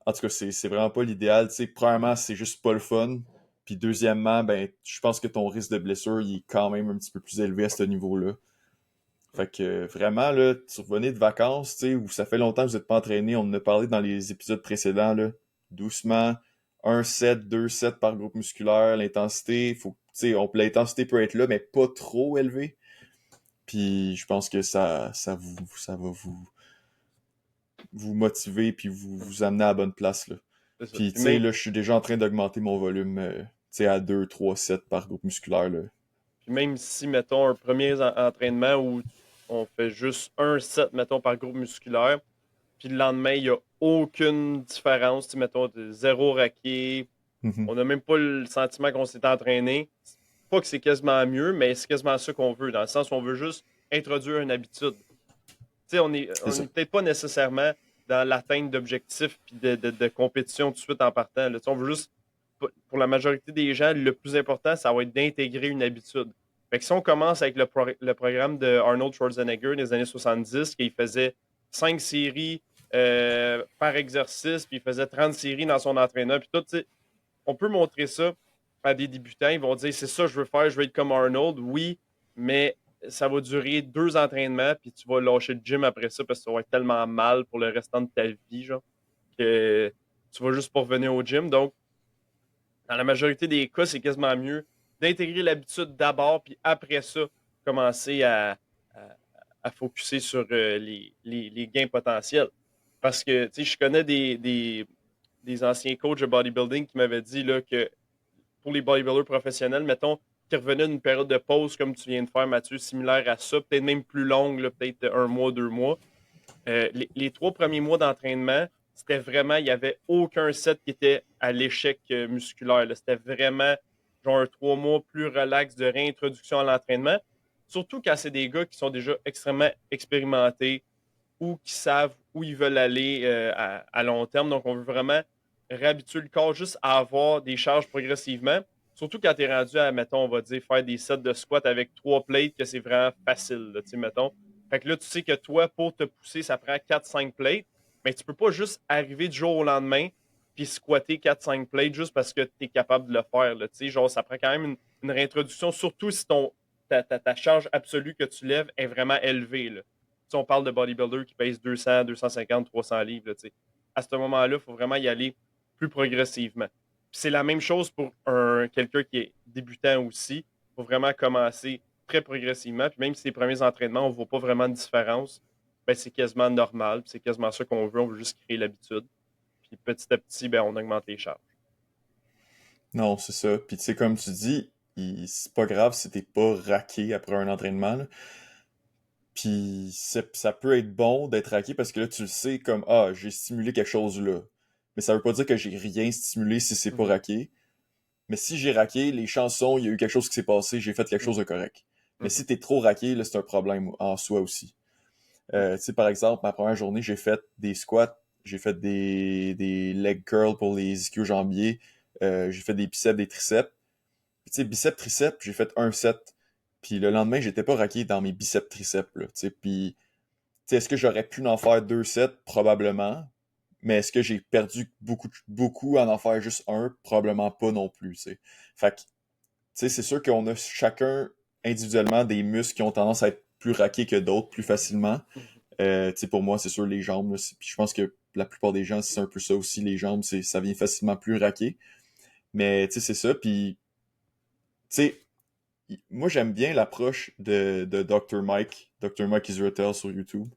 en tout cas, c'est vraiment pas l'idéal. Tu sais, premièrement, c'est juste pas le fun. Puis deuxièmement, ben, je pense que ton risque de blessure, il est quand même un petit peu plus élevé à ce niveau-là. Fait que vraiment, là, tu revenais de vacances, tu sais, où ça fait longtemps que vous n'êtes pas entraîné, on en a parlé dans les épisodes précédents, là, doucement, 1 set, 2 sets par groupe musculaire, l'intensité, faut, tu sais, l'intensité peut être là, mais pas trop élevée. Puis je pense que ça va vous motiver puis vous amener à la bonne place, là. c'est ça. Puis, Puis tu sais, même, là, je suis déjà en train d'augmenter mon volume, tu sais, à 2-3 sets par groupe musculaire, là. puis même si, mettons, un premier entraînement où on fait juste un set, mettons, par groupe musculaire, puis le lendemain, il n'y a aucune différence. Tu sais, mettons, zéro raqué, Mhm. on n'a même pas le sentiment qu'on s'est entraîné. Pas que c'est quasiment mieux, mais c'est quasiment ça qu'on veut, dans le sens où on veut juste introduire une habitude. Tu sais, on est, C'est on ça. est peut-être pas nécessairement dans l'atteinte d'objectifs puis de compétition tout de suite en partant. Là. Tu sais, on veut juste, pour la majorité des gens, le plus important, ça va être d'intégrer une habitude. Fait que si on commence avec le programme de Arnold Schwarzenegger des années 70, qu'il faisait 5 séries par exercice, puis il faisait 30 séries dans son entraîneur, puis tout, tu sais, on peut montrer ça à des débutants. Ils vont dire, c'est ça que je veux faire, je veux être comme Arnold. Oui, mais ça va durer 2 entraînements, puis tu vas lâcher le gym après ça parce que ça va être tellement mal pour le restant de ta vie, genre, que tu vas juste pas revenir au gym. Donc, dans la majorité des cas, c'est quasiment mieux d'intégrer l'habitude d'abord, puis après ça, commencer à, à focuser sur les gains potentiels. Parce que, tu sais, je connais des anciens coachs de bodybuilding qui m'avaient dit là, que pour les bodybuilders professionnels, mettons, qui revenaient d'une période de pause, comme tu viens de faire, Mathieu, similaire à ça, peut-être même plus longue, là, peut-être 1 mois, 2 mois. Les 3 premiers mois d'entraînement, c'était vraiment, il n'y avait aucun set qui était à l'échec musculaire. Là. C'était vraiment genre un 3 mois plus relax de réintroduction à l'entraînement. Surtout quand c'est des gars qui sont déjà extrêmement expérimentés ou qui savent où ils veulent aller à long terme. Donc, on veut vraiment réhabituer le corps juste à avoir des charges progressivement. Surtout quand tu es rendu à, mettons, on va dire, faire des sets de squat avec 3 plates, que c'est vraiment facile, tu sais, mettons. Fait que là, tu sais que toi, pour te pousser, ça prend 4-5 plates, mais tu peux pas juste arriver du jour au lendemain puis squatter 4-5 plates juste parce que tu es capable de le faire, là, tu sais. Genre, ça prend quand même une réintroduction, surtout si ton ta charge absolue que tu lèves est vraiment élevée. Là. Si on parle de bodybuilder qui pèse 200, 250, 300 livres, là, à ce moment-là, il faut vraiment y aller plus progressivement. Puis c'est la même chose pour quelqu'un qui est débutant aussi. Il faut vraiment commencer très progressivement. Puis même si les premiers entraînements, on ne voit pas vraiment de différence, ben, c'est quasiment normal. C'est quasiment ça qu'on veut. On veut juste créer l'habitude. Puis petit à petit, ben, on augmente les charges. Non, c'est ça. Puis tu sais, comme tu dis, c'est pas grave si t'es pas raqué après un entraînement, là. Puis ça peut être bon d'être raqué parce que là, tu le sais comme, ah, j'ai stimulé quelque chose là. Mais ça veut pas dire que j'ai rien stimulé si c'est pas Mhm. raqué. Mais si j'ai raqué, les chansons, il y a eu quelque chose qui s'est passé, j'ai fait quelque chose de correct. Mais Mhm. si t'es trop raqué, là, c'est un problème en soi aussi. Tu sais, par exemple, ma première journée, j'ai fait des squats, j'ai fait des leg curls pour les ischio-jambiers, j'ai fait des biceps, des triceps. Puis, tu sais, biceps, triceps, j'ai fait un set. Puis le lendemain, j'étais pas raqué dans mes biceps, triceps, là, tu sais. Puis, tu sais, est-ce que j'aurais pu en faire deux sets? Probablement. Mais est-ce que j'ai perdu beaucoup à en faire juste un? Probablement pas non plus, tu sais. Fait que, tu sais, c'est sûr qu'on a chacun individuellement des muscles qui ont tendance à être plus raqués que d'autres plus facilement. Mhm. Tu sais, pour moi, c'est sûr, les jambes, là, puis je pense que la plupart des gens, c'est un peu ça aussi, les jambes, ça vient facilement plus raqué. Mais, tu sais, c'est ça, puis, tu sais, moi, j'aime bien l'approche de Dr. Mike Israel sur YouTube.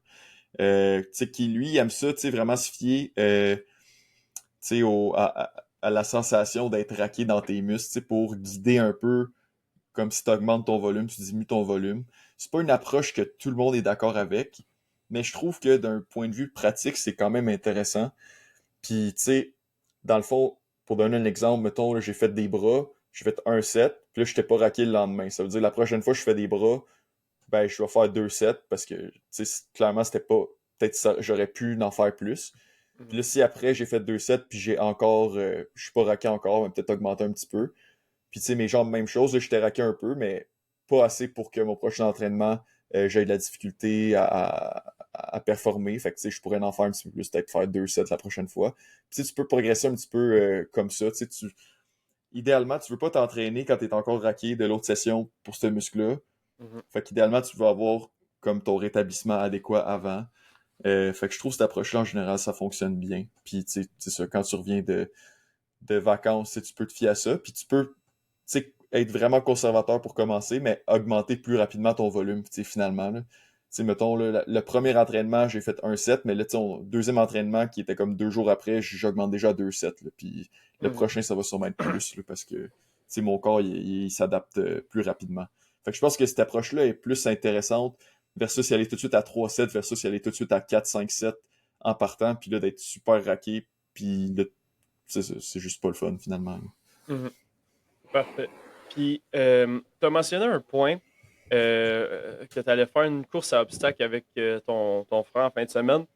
Tu sais, qui, lui, aime ça, tu sais, vraiment se fier, tu sais, à la sensation d'être raqué dans tes muscles, tu sais, pour guider un peu, comme si tu augmentes ton volume, tu diminues ton volume. C'est pas une approche que tout le monde est d'accord avec, mais je trouve que d'un point de vue pratique, c'est quand même intéressant. Puis, tu sais, dans le fond, pour donner un exemple, mettons, là, j'ai fait des bras, j'ai fait un set, puis là, je t'ai pas raqué le lendemain. Ça veut dire la prochaine fois que je fais des bras, ben, je vais faire deux sets parce que, tu sais, clairement, c'était pas. Peut-être ça, j'aurais pu en faire plus. Puis Mhm. là, si après, j'ai fait deux sets, puis j'ai encore. Je suis pas raqué encore, mais peut-être augmenter un petit peu. Puis, tu sais, mes jambes, même chose, là, j'étais raqué un peu, mais pas assez pour que mon prochain entraînement, j'aie de la difficulté à performer. Fait que, tu sais, je pourrais en faire un petit peu plus, peut-être faire deux sets la prochaine fois. Puis, tu sais, tu peux progresser un petit peu comme ça. Tu sais, idéalement, tu veux pas t'entraîner quand tu es encore raqué de l'autre session pour ce muscle-là. Mhm. Fait qu'idéalement, tu veux avoir comme ton rétablissement adéquat avant. Fait que je trouve que cette approche-là, en général, ça fonctionne bien. Puis, tu sais, c'est ça, quand tu reviens de vacances, tu sais, tu peux te fier à ça. Puis, tu peux, tu sais, être vraiment conservateur pour commencer, mais augmenter plus rapidement ton volume, tu sais, finalement, là. Tu sais, mettons, là, le premier entraînement, j'ai fait un set, mais là, tu sais, deuxième entraînement, qui était comme 2 jours après, j'augmente déjà à deux sets, là. Puis, le Mhm. prochain, ça va sûrement être plus, là, parce que, tu sais, mon corps, il s'adapte plus rapidement. Fait que je pense que cette approche-là est plus intéressante versus y aller tout de suite à 3 sets versus y aller tout de suite à 4 5 sets en partant, puis là, d'être super raqué, puis là, c'est juste pas le fun, finalement. Mhm. Parfait. Puis, tu as mentionné un point que tu allais faire une course à obstacles avec ton frère en fin de semaine.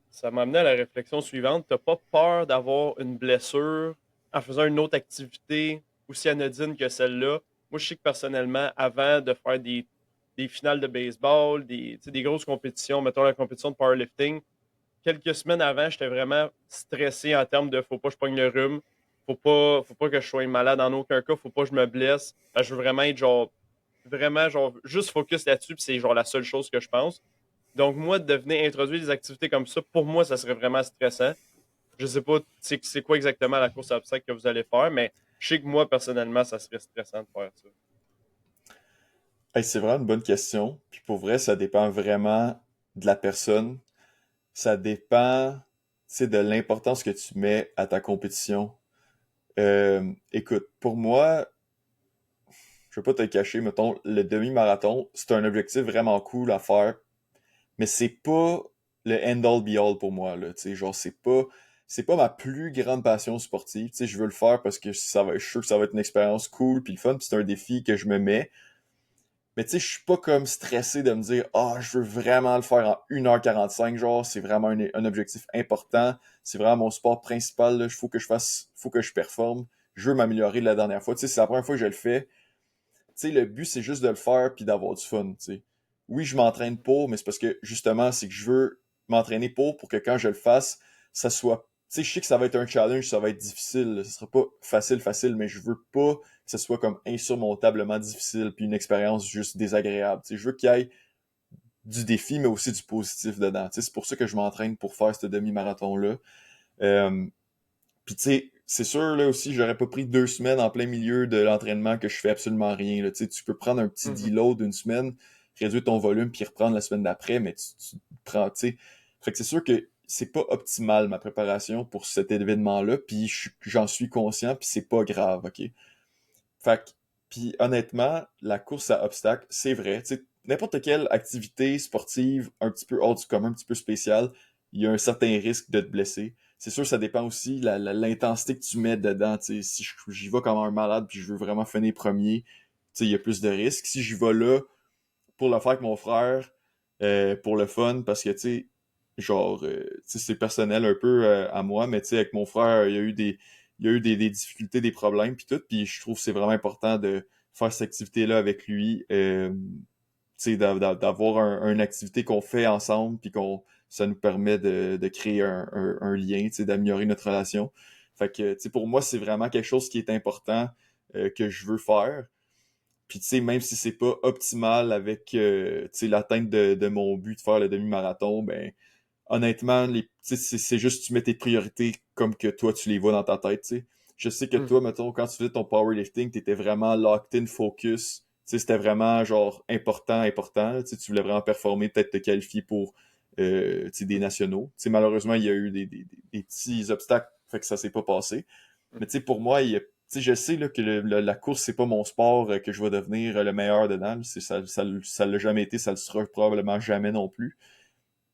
Ça m'a amené à la réflexion suivante. Tu n'as pas peur d'avoir une blessure en faisant une autre activité aussi anodine que celle-là? Moi, je sais que personnellement, avant de faire des finales de baseball, tu sais, des grosses compétitions, mettons la compétition de powerlifting, quelques semaines avant, j'étais vraiment stressé en termes de faut pas que je pogne le rhume, faut pas que je sois malade en aucun cas, faut pas que je me blesse. Je veux vraiment être genre, vraiment genre, juste focus là-dessus, puis c'est genre la seule chose que je pense. Donc, moi, de venir introduire des activités comme ça, pour moi, ça serait vraiment stressant. Je sais pas c'est quoi exactement la course à obstacles que vous allez faire, mais je sais que moi, personnellement, ça serait stressant de faire ça. Hey, c'est vraiment une bonne question. Puis pour vrai, ça dépend vraiment de la personne. Ça dépend, tu sais, de l'importance que tu mets à ta compétition. Écoute, pour moi, je vais pas te le cacher, mettons, le demi-marathon, c'est un objectif vraiment cool à faire, mais c'est pas le end-all be-all pour moi, là. Tu sais, genre, c'est pas ma plus grande passion sportive. Tu sais, je veux le faire parce que je suis sûr que ça va être une expérience cool puis le fun, puis c'est un défi que je me mets. Mais tu sais, je suis pas comme stressé de me dire ah, je veux vraiment le faire en 1h45, genre, c'est vraiment un objectif important, c'est vraiment mon sport principal, là, faut que je performe, je veux m'améliorer de la dernière fois. Tu sais, c'est la première fois que je le fais. Tu sais, le but, c'est juste de le faire puis d'avoir du fun, tu sais. Oui, je m'entraîne pour, mais c'est parce que, justement, c'est que je veux m'entraîner pour que quand je le fasse, ça soit sais, je sais que ça va être un challenge, ça va être difficile, là. Ce sera pas facile, mais je veux pas que ce soit comme insurmontablement difficile puis une expérience juste désagréable. Tu sais, je veux qu'il y ait du défi, mais aussi du positif dedans. Tu sais, c'est pour ça que je m'entraîne pour faire ce demi-marathon-là. Euh, Puis tu sais, c'est sûr, là aussi, j'aurais pas pris 2 semaines en plein milieu de l'entraînement que je fais absolument rien. Là. Tu sais, tu peux prendre un petit Mhm. deload d'une semaine, réduire ton volume, puis reprendre la semaine d'après, mais tu prends, tu sais. Fait que c'est sûr que c'est pas optimal ma préparation pour cet événement-là, puis j'en suis conscient, puis c'est pas grave, ok? Fait que, puis honnêtement, la course à obstacles, c'est vrai. Tu sais, n'importe quelle activité sportive un petit peu hors du commun, un petit peu spéciale, il y a un certain risque de te blesser. C'est sûr, ça dépend aussi l'intensité que tu mets dedans. Tu sais, si j'y vais comme un malade puis je veux vraiment finir premier, tu sais, il y a plus de risques. Si j'y vais là pour le faire avec mon frère, pour le fun, parce que tu sais, genre, tu sais, c'est personnel un peu à moi, mais tu sais, avec mon frère, il y a eu des difficultés, des problèmes, puis tout, puis je trouve que c'est vraiment important de faire cette activité-là avec lui, tu sais, d'avoir une activité qu'on fait ensemble, puis ça nous permet de créer un lien, tu sais, d'améliorer notre relation. Fait que, tu sais, pour moi, c'est vraiment quelque chose qui est important, que je veux faire. Puis tu sais, même si c'est pas optimal avec tu sais, l'atteinte de mon but de faire le demi-marathon, ben honnêtement, tu sais, c'est juste tu mets tes priorités comme que toi tu les vois dans ta tête, tu sais. Je sais que toi, Mhm. mettons, quand tu faisais ton powerlifting, t'étais vraiment locked in focus. Tu sais, c'était vraiment genre important. Là. Tu sais, tu voulais vraiment performer, peut-être te qualifier pour tu sais, des Mhm. nationaux. Tu sais, malheureusement, il y a eu des petits obstacles, fait que ça s'est pas passé. Mais tu sais, pour moi, tu sais, je sais là, que la course, c'est pas mon sport que je vais devenir le meilleur dedans. Ça l'a jamais été, ça le sera probablement jamais non plus.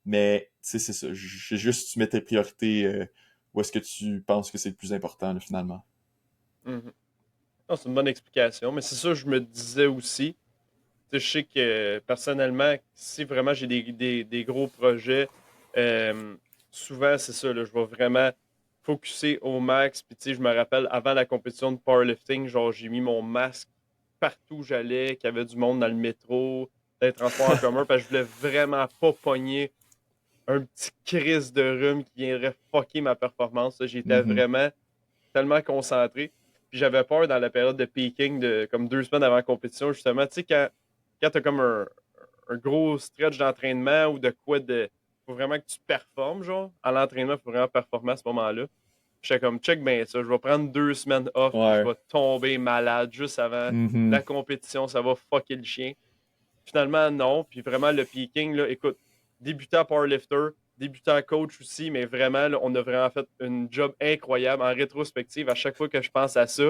Mais tu sais, c'est ça. C'est juste tu mets tes priorités où est-ce que tu penses que c'est le plus important là, finalement. Mhm. Non, c'est une bonne explication, mais c'est ça, je me disais aussi. Tu sais, je sais que personnellement, si vraiment j'ai des gros projets, euh, souvent c'est ça, là, je vais vraiment focuser au max. Puis tu sais, je me rappelle avant la compétition de powerlifting, genre j'ai mis mon masque partout où j'allais, qu'il y avait du monde dans le métro, dans les transports en commun, parce que je voulais vraiment pas pogner un petit crise de rhume qui viendrait fucker ma performance. Là. J'étais Mhm. vraiment tellement concentré. Puis j'avais peur dans la période de peaking, de comme 2 semaines avant la compétition, justement. Tu sais, quand tu as comme un gros stretch d'entraînement ou de quoi de. Faut vraiment que tu performes, genre. À l'entraînement, il faut vraiment performer à ce moment-là. J'étais comme, check bien ça, je vais prendre 2 semaines off, puis je Ouais. vais tomber malade juste avant la Mhm. compétition, ça va fucker le chien. Finalement, non. Puis vraiment, le peaking, là, écoute, débutant powerlifter, débutant coach aussi, mais vraiment, là, on a vraiment fait une job incroyable en rétrospective. À chaque fois que je pense à ça,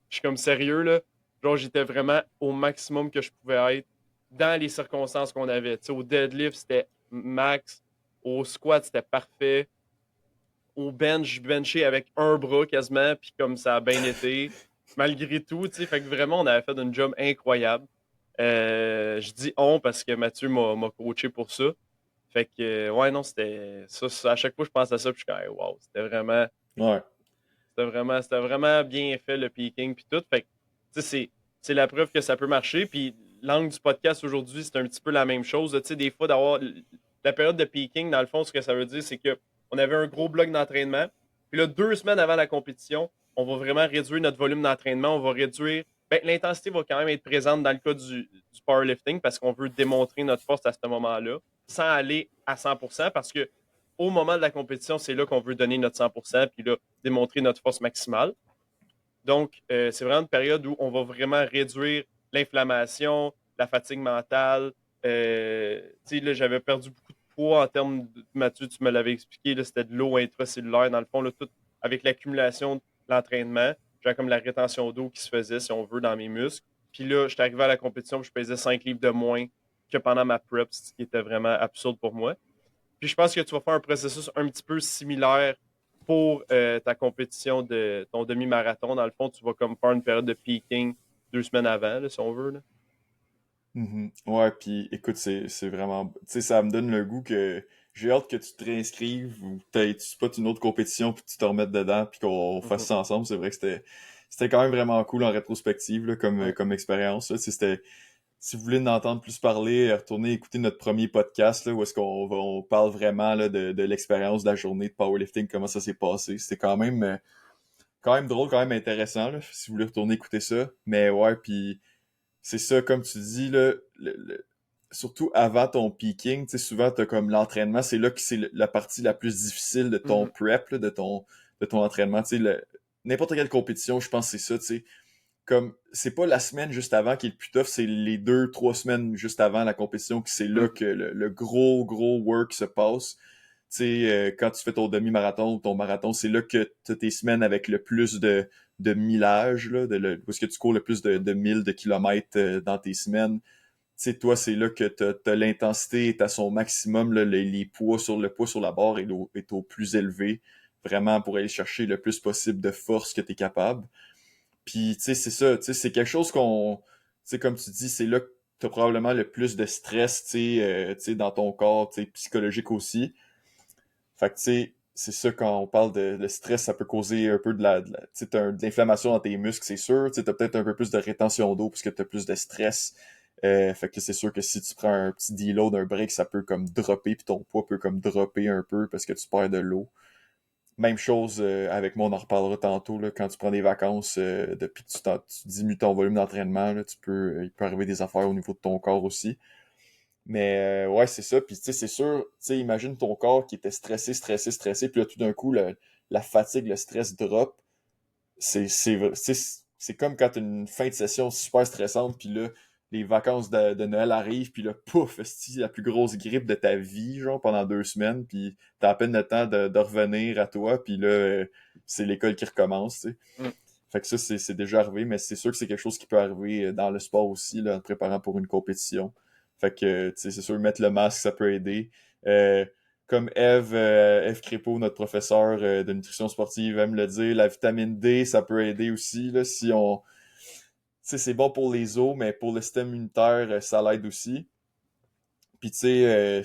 je suis comme sérieux, là. Genre, j'étais vraiment au maximum que je pouvais être dans les circonstances qu'on avait. Tu sais, au deadlift, c'était max. Au squat, c'était parfait. Au bench, je benchais avec un bras quasiment, puis comme ça a bien été, malgré tout, tu sais, fait que vraiment, on avait fait un job incroyable. Je dis on parce que Mathieu m'a coaché pour ça. Fait que, ouais, non, c'était ça, à chaque fois, je pense à ça, puis je suis comme, hey, wow, Ouais. c'était vraiment bien fait, le peaking, puis tout. Fait que, tu sais, c'est la preuve que ça peut marcher. Puis l'angle du podcast aujourd'hui, c'est un petit peu la même chose. Tu sais, des fois, d'avoir la période de peaking, dans le fond, ce que ça veut dire, c'est que on avait un gros bloc d'entraînement. Puis là, 2 semaines avant la compétition, on va vraiment réduire notre volume d'entraînement. On va réduire. Ben, l'intensité va quand même être présente dans le cas du powerlifting parce qu'on veut démontrer notre force à ce moment-là sans aller à 100% parce que au moment de la compétition, c'est là qu'on veut donner notre 100%. Puis là, démontrer notre force maximale. Donc, c'est vraiment une période où on va vraiment réduire l'inflammation, la fatigue mentale. Tu sais, là, j'avais perdu beaucoup de poids en termes de. Mathieu, tu me l'avais expliqué, là, c'était de l'eau intracellulaire. Dans le fond, là, tout avec l'accumulation de l'entraînement, j'avais comme la rétention d'eau qui se faisait, si on veut, dans mes muscles. Puis là, j'étais arrivé à la compétition, je pesais 5 livres de moins que pendant ma prep, ce qui était vraiment absurde pour moi. Puis je pense que tu vas faire un processus un petit peu similaire pour ta compétition de ton demi-marathon. Dans le fond, tu vas comme faire une période de peaking 2 semaines avant, là, si on veut. Là. Mhm. Ouais, puis écoute, c'est vraiment. Tu sais, ça me donne le goût que j'ai hâte que tu te réinscrives ou peut-être tu spots une autre compétition puis que tu te remettes dedans puis qu'on fasse Mhm. ça ensemble. C'est vrai que c'était quand même vraiment cool en rétrospective là, comme, Ouais. comme expérience. Là. Tu sais, c'était si vous voulez en entendre plus parler, retournez écouter notre premier podcast, là, où est-ce on parle vraiment là, de l'expérience de la journée de powerlifting, comment ça s'est passé. C'était quand même drôle, quand même intéressant, là, si vous voulez retourner écouter ça. Mais ouais, puis c'est ça, comme tu dis, là, surtout avant ton peaking, tu sais, souvent, t'as comme l'entraînement, c'est là que c'est la partie la plus difficile de ton Mhm. prep, là, de ton entraînement. Tu sais, n'importe quelle compétition, je pense que c'est ça, tu sais. Comme, c'est pas la semaine juste avant qui est le plus tough, c'est les 2, 3 semaines juste avant la compétition que c'est là Mhm. que le gros, gros work se passe. Tu sais, quand tu fais ton demi-marathon ou ton marathon, c'est là que tu as tes semaines avec le plus de millage, là, où est-ce que tu cours le plus de milles, de kilomètres dans tes semaines. Tu sais, toi, c'est là que t'as l'intensité est à son maximum, là, le poids sur la barre est au plus élevé, vraiment pour aller chercher le plus possible de force que tu es capable. Puis, tu sais, c'est ça, tu sais, c'est quelque chose tu sais, comme tu dis, c'est là que t'as probablement le plus de stress, tu sais, dans ton corps, tu sais, psychologique aussi. Fait que, tu sais, c'est ça, quand on parle de le stress, ça peut causer un peu tu sais, t'as de l'inflammation dans tes muscles, c'est sûr. Tu sais, t'as peut-être un peu plus de rétention d'eau parce que t'as plus de stress. Fait que c'est sûr que si tu prends un petit deload, un break, ça peut comme dropper, puis ton poids peut comme dropper un peu parce que tu perds de l'eau. Même chose avec moi, on en reparlera tantôt, là, quand tu prends des vacances, depuis que tu diminues ton volume d'entraînement, là, il peut arriver des affaires au niveau de ton corps aussi. Mais ouais, c'est ça. Puis tu sais, c'est sûr, tu sais, imagine ton corps qui était stressé, stressé, stressé, puis là, tout d'un coup, la fatigue, le stress drop. C'est comme quand t'as une fin de session super stressante, puis là, les vacances de Noël arrivent, puis là, pouf, esti, la plus grosse grippe de ta vie, genre, pendant 2 semaines, puis t'as à peine le temps de revenir à toi, puis là, c'est l'école qui recommence, tu sais. Mhm. Fait que ça, c'est déjà arrivé, mais c'est sûr que c'est quelque chose qui peut arriver dans le sport aussi, là, en te préparant pour une compétition. Fait que, tu sais, c'est sûr, mettre le masque, ça peut aider. Euh, Comme Eve Crépeau, notre professeur de nutrition sportive, aime le dire, la vitamine D, ça peut aider aussi, là, si on... Tu sais, c'est bon pour les os, mais pour le système immunitaire, ça l'aide aussi. Puis, tu sais,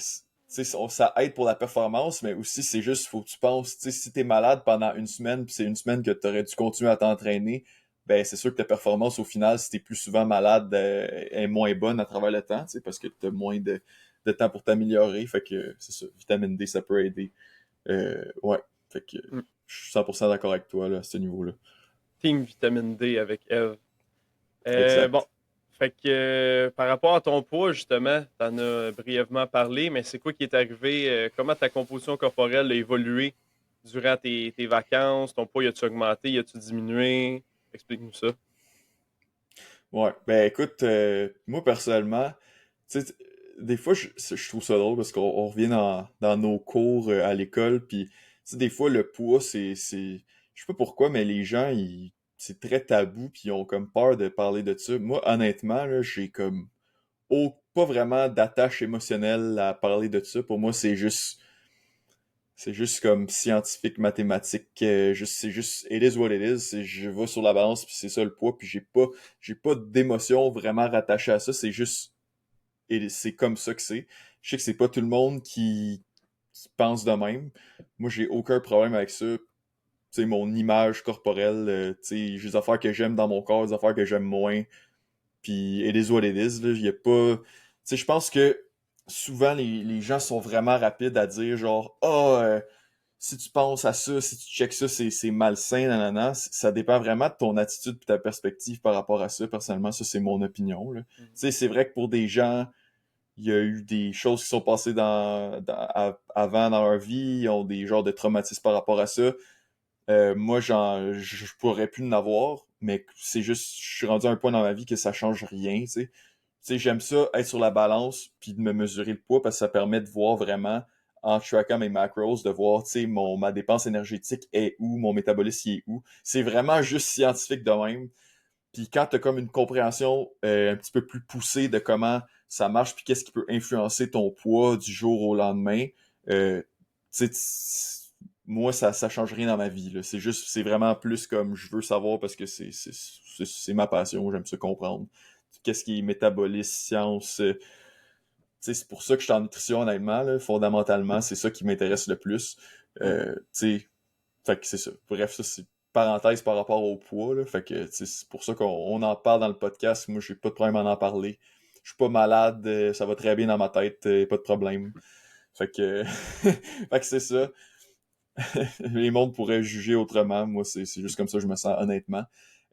ça aide pour la performance, mais aussi, c'est juste, faut que tu penses, tu sais, si t'es malade pendant une semaine, puis c'est une semaine que t'aurais dû continuer à t'entraîner, ben, c'est sûr que ta performance, au final, si t'es plus souvent malade, est moins bonne à travers le temps, tu sais, parce que t'as moins de temps pour t'améliorer. Fait que, c'est ça, vitamine D, ça peut aider. Ouais, fait que, Mhm. je suis 100% d'accord avec toi, là, à ce niveau-là. Team Vitamine D avec Eve. Bon, Exact. fait que par rapport à ton poids, justement, tu en as brièvement parlé, mais c'est quoi qui est arrivé? Comment ta composition corporelle a évolué durant tes vacances? Ton poids, a-tu augmenté? A-tu diminué? Explique-nous ça. Ouais, ben écoute, moi personnellement, tu sais, des fois je trouve ça drôle parce qu'on revient dans nos cours à l'école, puis tu sais, des fois le poids, je sais pas pourquoi, mais les gens, c'est très tabou, puis ils ont comme peur de parler de ça. Moi, honnêtement, là, j'ai comme pas vraiment d'attache émotionnelle à parler de ça. Pour moi, c'est juste comme scientifique, mathématique, c'est juste it is what it is. Je vais sur la balance puis c'est ça le poids puis j'ai pas d'émotion vraiment rattachée à ça. C'est juste et c'est comme ça que c'est. Je sais que c'est pas tout le monde qui pense de même. Moi, j'ai aucun problème avec ça. Tu sais, mon image corporelle, tu sais, j'ai des affaires que j'aime dans mon corps, des affaires que j'aime moins. Puis it is what it is. Là. Y a pas. Tu sais, je pense que souvent les gens sont vraiment rapides à dire genre ah si tu penses à ça, si tu checkes ça, c'est malsain, nanana. Ça dépend vraiment de ton attitude et ta perspective par rapport à ça. Personnellement, ça, c'est mon opinion, là. Tu Mhm. sais, c'est vrai que pour des gens, il y a eu des choses qui sont passées avant dans leur vie, ils ont des genres de traumatismes par rapport à ça. Moi, je pourrais plus en avoir, mais c'est juste, je suis rendu à un point dans ma vie que ça change rien, tu sais. Tu sais, j'aime ça, être sur la balance, puis de me mesurer le poids, parce que ça permet de voir vraiment, en trackant mes macros, de voir, tu sais, ma dépense énergétique est où, mon métabolisme il est où. C'est vraiment juste scientifique de même. Puis quand t'as comme une compréhension un petit peu plus poussée de comment ça marche, puis qu'est-ce qui peut influencer ton poids du jour au lendemain, tu sais, moi, ça change rien dans ma vie, là. C'est vraiment plus comme je veux savoir parce que c'est ma passion, j'aime ça comprendre. Qu'est-ce qui est métabolisme, science, tu sais, c'est pour ça que je suis en nutrition, honnêtement, là, fondamentalement, c'est ça qui m'intéresse le plus. Mhm. Tu sais, fait que c'est ça. Bref, ça, c'est parenthèse par rapport au poids, là. Fait que, tu sais, c'est pour ça qu'on en parle dans le podcast. Moi, j'ai pas de problème à en parler. je suis pas malade, ça va très bien dans ma tête, pas de problème. Fait que, fait que c'est ça. Les mondes pourraient juger autrement. Moi, c'est juste comme ça que je me sens, honnêtement.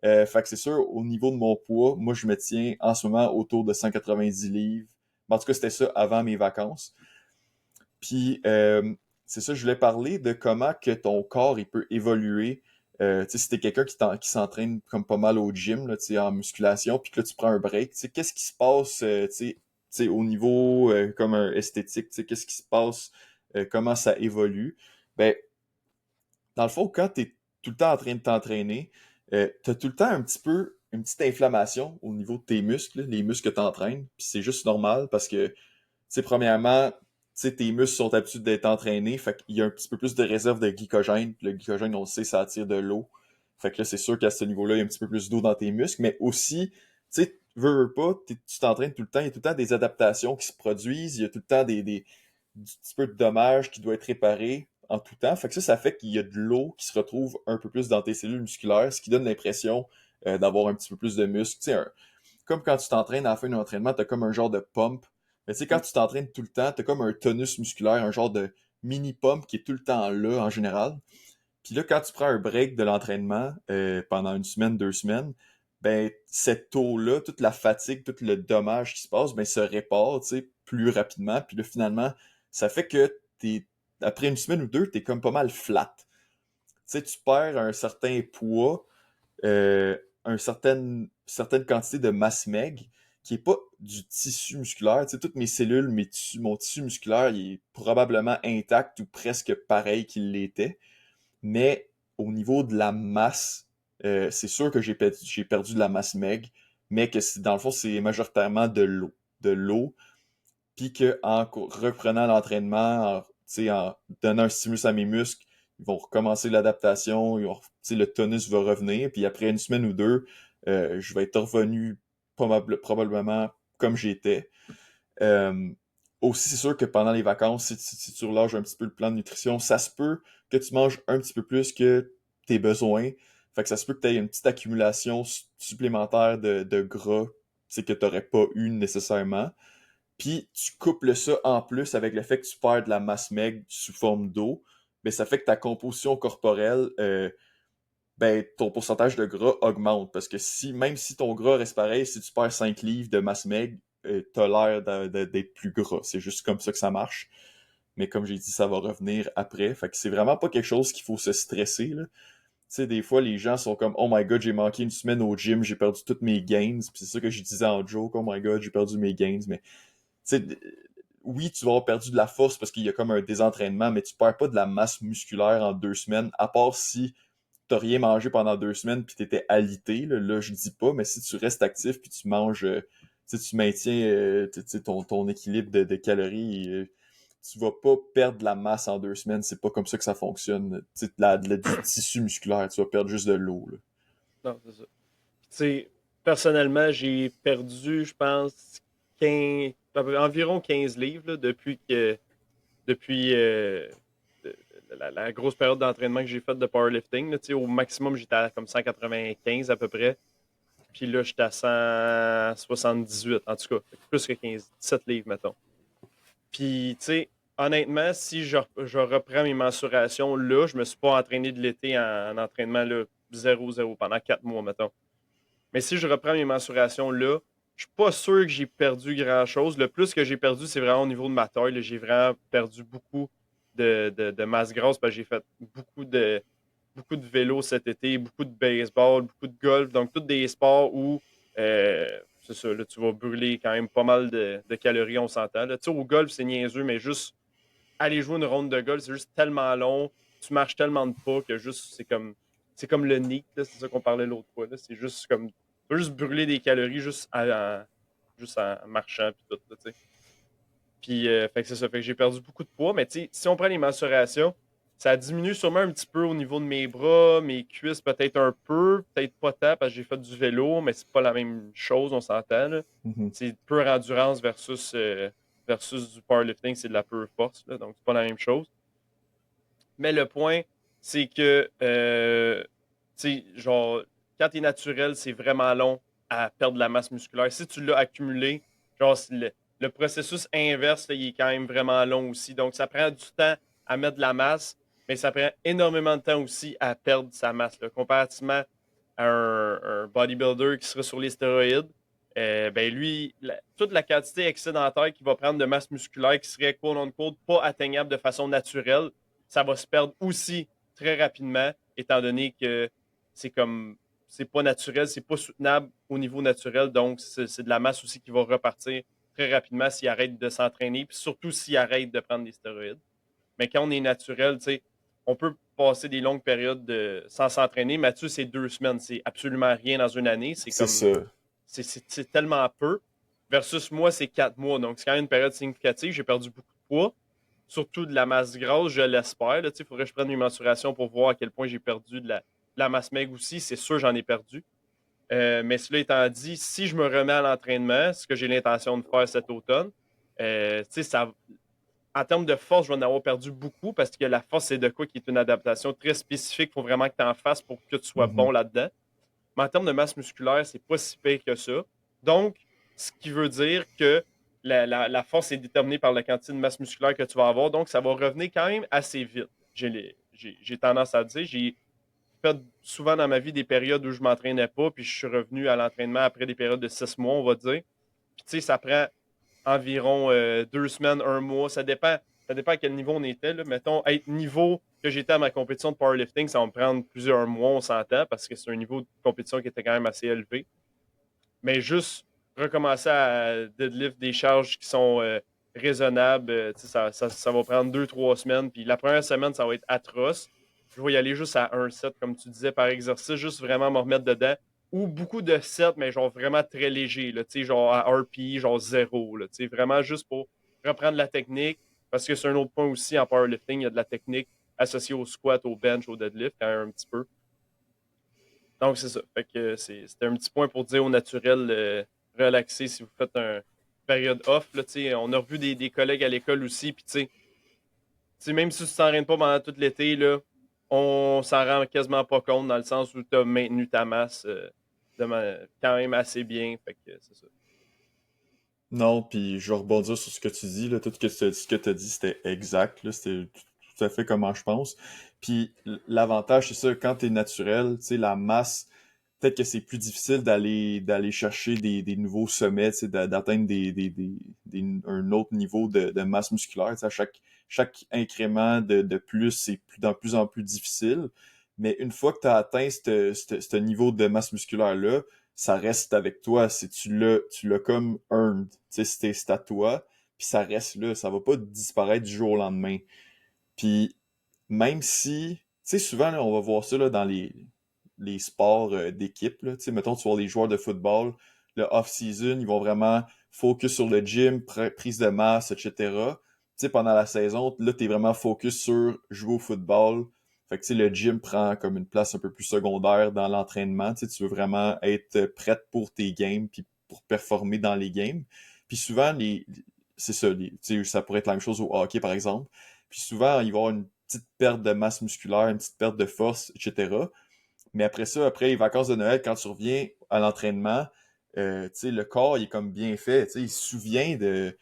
Fait que c'est sûr, au niveau de mon poids, moi, je me tiens en ce moment autour de 190 livres. En tout cas, c'était ça avant mes vacances. Puis, c'est ça, je voulais parler de comment que ton corps, il peut évoluer. Tu sais, si t'es quelqu'un qui s'entraîne comme pas mal au gym, là, tu sais, en musculation, puis que là, tu prends un break, tu sais, qu'est-ce qui se passe, tu sais, au niveau comme un esthétique, tu sais, qu'est-ce qui se passe, comment ça évolue? Ben, dans le fond, quand tu es tout le temps en train de t'entraîner, tu as tout le temps un petit peu une petite inflammation au niveau de tes muscles, là, les muscles que tu entraînes. Puis c'est juste normal parce que, tu sais, premièrement, tu sais, tes muscles sont habitués d'être entraînés, fait qu'il y a un petit peu plus de réserve de glycogène. Puis le glycogène, on le sait, ça attire de l'eau. Fait que là, c'est sûr qu'à ce niveau-là, il y a un petit peu plus d'eau dans tes muscles, mais aussi, tu sais, veux pas, tu t'entraînes tout le temps, il y a tout le temps des adaptations qui se produisent, il y a tout le temps du petit peu de dommages qui doit être réparé en tout temps. Fait que ça fait qu'il y a de l'eau qui se retrouve un peu plus dans tes cellules musculaires, ce qui donne l'impression d'avoir un petit peu plus de muscle. Tu sais, comme quand tu t'entraînes à la fin d'un entraînement, t'as comme un genre de pump. Mais tu sais, quand tu t'entraînes tout le temps, t'as comme un tonus musculaire, un genre de mini pump qui est tout le temps là en général. Puis là, quand tu prends un break de l'entraînement pendant une semaine, 2 semaines, ben cette eau-là, toute la fatigue, tout le dommage qui se passe, ben se répare, tu sais, plus rapidement. Puis là, finalement, ça fait que après une semaine ou deux, t'es comme pas mal flat. Tu sais, tu perds un certain poids, certaine quantité de masse meg, qui est pas du tissu musculaire. Tu sais, toutes mes cellules, mon tissu musculaire, il est probablement intact ou presque pareil qu'il l'était. Mais au niveau de la masse, c'est sûr que j'ai perdu de la masse meg, mais que dans le fond, c'est majoritairement de l'eau. De l'eau, puis qu'en reprenant l'entraînement, en donnant un stimulus à mes muscles, ils vont recommencer l'adaptation, le tonus va revenir, puis après une semaine ou deux, je vais être revenu probablement comme j'étais. Euh, Aussi, c'est sûr que pendant les vacances, si tu relâches un petit peu le plan de nutrition, ça se peut que tu manges un petit peu plus que tes besoins. Fait que ça se peut que tu aies une petite accumulation supplémentaire de gras, que tu n'aurais pas eu nécessairement. Puis tu couples ça en plus avec le fait que tu perds de la masse maigre sous forme d'eau, mais ça fait que ta composition corporelle, ben ton pourcentage de gras augmente. Parce que même si ton gras reste pareil, si tu perds 5 livres de masse maigre, t'as l'air d'être plus gras. C'est juste comme ça que ça marche. Mais comme j'ai dit, ça va revenir après. Fait que c'est vraiment pas quelque chose qu'il faut se stresser, là. Tu sais, des fois, les gens sont comme Oh my god, j'ai manqué une semaine au gym, j'ai perdu toutes mes gains. Puis c'est ça que je disais en joke, Oh my god, j'ai perdu mes gains. Mais sais, oui, tu vas avoir perdu de la force parce qu'il y a comme un désentraînement, mais tu perds pas de la masse musculaire en 2 semaines, à part si t'as rien mangé pendant 2 semaines puis t'étais alité, là, je dis pas, mais si tu restes actif puis tu manges, tu maintiens ton équilibre de calories, tu vas pas perdre de la masse en 2 semaines, c'est pas comme ça que ça fonctionne. Tu sais, du tissu musculaire, tu vas perdre juste de l'eau, là. Non, c'est ça. Puis, tu sais, personnellement, j'ai perdu, je pense, 15, environ 15 livres là, depuis la grosse période d'entraînement que j'ai faite de powerlifting. Là, tu sais, au maximum, j'étais à comme 195 à peu près. Puis là, j'étais à 178, en tout cas. Plus que 15, 17 livres, mettons. Puis, tu sais, honnêtement, si je reprends mes mensurations là, je me suis pas entraîné de l'été en entraînement là, 0-0 pendant 4 mois, mettons. Mais si je reprends mes mensurations là, je suis pas sûr que j'ai perdu grand-chose. Le plus que j'ai perdu, c'est vraiment au niveau de ma taille, là. J'ai vraiment perdu beaucoup de masse grasse parce que j'ai fait beaucoup de vélo cet été, beaucoup de baseball, beaucoup de golf. Donc, tous des sports où, c'est ça, là, tu vas brûler quand même pas mal de calories, on s'entend. Là. Tu sais, au golf, c'est niaiseux, mais juste aller jouer une ronde de golf, c'est juste tellement long, tu marches tellement de pas que juste, c'est comme le NEAT, là, c'est ça qu'on parlait l'autre fois. Là. C'est juste comme, tu vas juste brûler des calories juste en marchant, puis tout, là, tu sais. Puis, fait que c'est ça. Fait que j'ai perdu beaucoup de poids. Mais tu sais, si on prend les mensurations, ça diminue sûrement un petit peu au niveau de mes bras, mes cuisses peut-être un peu, peut-être pas tant parce que j'ai fait du vélo, mais c'est pas la même chose, on s'entend. Là. Mhm. C'est pure endurance versus du powerlifting, c'est de la pure force. Là, donc, c'est pas la même chose. Mais le point, c'est que, tu sais, genre, quand t'es naturel, c'est vraiment long à perdre de la masse musculaire. Si tu l'as accumulé, Genre, le processus inverse, là, il est quand même vraiment long aussi. Donc, ça prend du temps à mettre de la masse, mais ça prend énormément de temps aussi à perdre sa masse, là. Comparativement à un bodybuilder qui serait sur les stéroïdes, ben lui, toute la quantité excédentaire qu'il va prendre de masse musculaire qui serait quote-unquote pas atteignable de façon naturelle, ça va se perdre aussi très rapidement, étant donné que c'est comme c'est pas naturel, c'est pas soutenable au niveau naturel, donc c'est de la masse aussi qui va repartir très rapidement s'il arrête de s'entraîner, puis surtout s'il arrête de prendre des stéroïdes. Mais quand on est naturel, tu sais, on peut passer des longues périodes sans s'entraîner. Mathieu, c'est 2 semaines. C'est absolument rien dans une année. C'est C'est comme ça. c'est tellement peu. Versus moi, c'est 4 mois. Donc, c'est quand même une période significative. J'ai perdu beaucoup de poids, surtout de la masse grasse, je l'espère. Il faudrait que je prenne mes mensurations pour voir à quel point j'ai perdu de la masse maigre aussi. C'est sûr, j'en ai perdu. Mais cela étant dit, si je me remets à l'entraînement, ce que j'ai l'intention de faire cet automne, ça, en termes de force, je vais en avoir perdu beaucoup parce que la force, c'est de quoi qui est une adaptation très spécifique. Il faut vraiment que tu en fasses pour que tu sois bon Mhm. là-dedans. Mais en termes de masse musculaire, c'est pas si pire que ça. Donc, ce qui veut dire que la force est déterminée par la quantité de masse musculaire que tu vas avoir. Donc, ça va revenir quand même assez vite. J'ai tendance à dire. J'ai fait souvent dans ma vie des périodes où je m'entraînais pas, puis je suis revenu à l'entraînement après des périodes de 6 mois, on va dire. Puis, tu sais, ça prend environ 2 semaines, un mois. Ça dépend à quel niveau on était, là. Mettons, être niveau que j'étais à ma compétition de powerlifting, ça va me prendre plusieurs mois, on s'entend, parce que c'est un niveau de compétition qui était quand même assez élevé. Mais juste recommencer à deadlift des charges qui sont raisonnables, ça va prendre 2, 3 semaines. Puis la première semaine, ça va être atroce. Je vais y aller juste à un set, comme tu disais, par exercice, juste vraiment me remettre dedans. Ou beaucoup de sets, mais genre vraiment très léger, là, genre à RP, genre zéro. Là, vraiment juste pour reprendre la technique. Parce que c'est un autre point aussi en powerlifting, il y a de la technique associée au squat, au bench, au deadlift, quand même un petit peu. Donc, c'est ça. Fait que c'était un petit point pour dire au naturel, relaxer si vous faites une période off. Là, on a revu des collègues à l'école aussi. Puis, même si tu ne t'entraînes pas pendant tout l'été, là, on s'en rend quasiment pas compte dans le sens où tu as maintenu ta masse quand même assez bien. Fait que c'est ça. Non, puis je vais rebondir sur ce que tu dis, là. Tout ce que tu as dit, c'était exact, là. C'était tout à fait comment je pense. Puis l'avantage, c'est ça, quand t'es naturel, tu sais, la masse, peut-être que c'est plus difficile d'aller chercher des nouveaux sommets, tu sais, d'atteindre un autre niveau de masse musculaire. Tu sais, chaque incrément de plus, c'est de plus en plus difficile. Mais une fois que tu as atteint ce niveau de masse musculaire-là, ça reste avec toi. Si tu l'as comme earned. Tu sais, c'est à toi, puis ça reste là. Ça va pas disparaître du jour au lendemain. Puis même si, tu sais, souvent, là, on va voir ça là, dans les sports d'équipe. Là. Tu sais, mettons, tu vois les joueurs de football, le off-season, ils vont vraiment focus sur le gym, prise de masse, etc. Tu sais, pendant la saison, là, t'es vraiment focus sur jouer au football. Fait que, tu sais, le gym prend comme une place un peu plus secondaire dans l'entraînement. Tu sais, tu veux vraiment être prête pour tes games puis pour performer dans les games. Puis souvent, c'est ça, tu sais, ça pourrait être la même chose au hockey, par exemple. Puis souvent, il va y avoir une petite perte de masse musculaire, une petite perte de force, etc. Mais après ça, après les vacances de Noël, quand tu reviens à l'entraînement, tu sais, le corps, il est comme bien fait. Tu sais,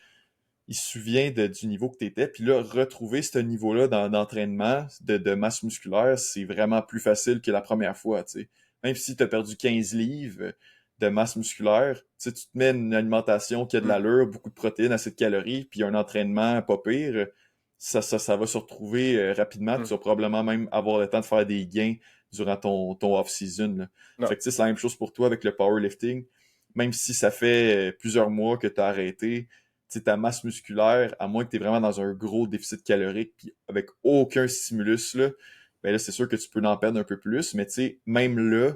du niveau que tu étais. Puis là, retrouver ce niveau-là d'entraînement, de masse musculaire, c'est vraiment plus facile que la première fois. Tu sais. Même si tu as perdu 15 livres de masse musculaire, tu sais, tu te mets une alimentation qui a de Mm. l'allure, beaucoup de protéines, assez de calories, puis un entraînement pas pire, ça va se retrouver rapidement, puis Mm. tu vas probablement même avoir le temps de faire des gains durant ton off-season. Là. Non. Fait que tu sais, c'est la même chose pour toi avec le powerlifting. Même si ça fait plusieurs mois que tu as arrêté, tu sais, ta masse musculaire, à moins que tu es vraiment dans un gros déficit calorique, puis avec aucun stimulus, là, ben là, c'est sûr que tu peux en perdre un peu plus, mais tu sais, même là,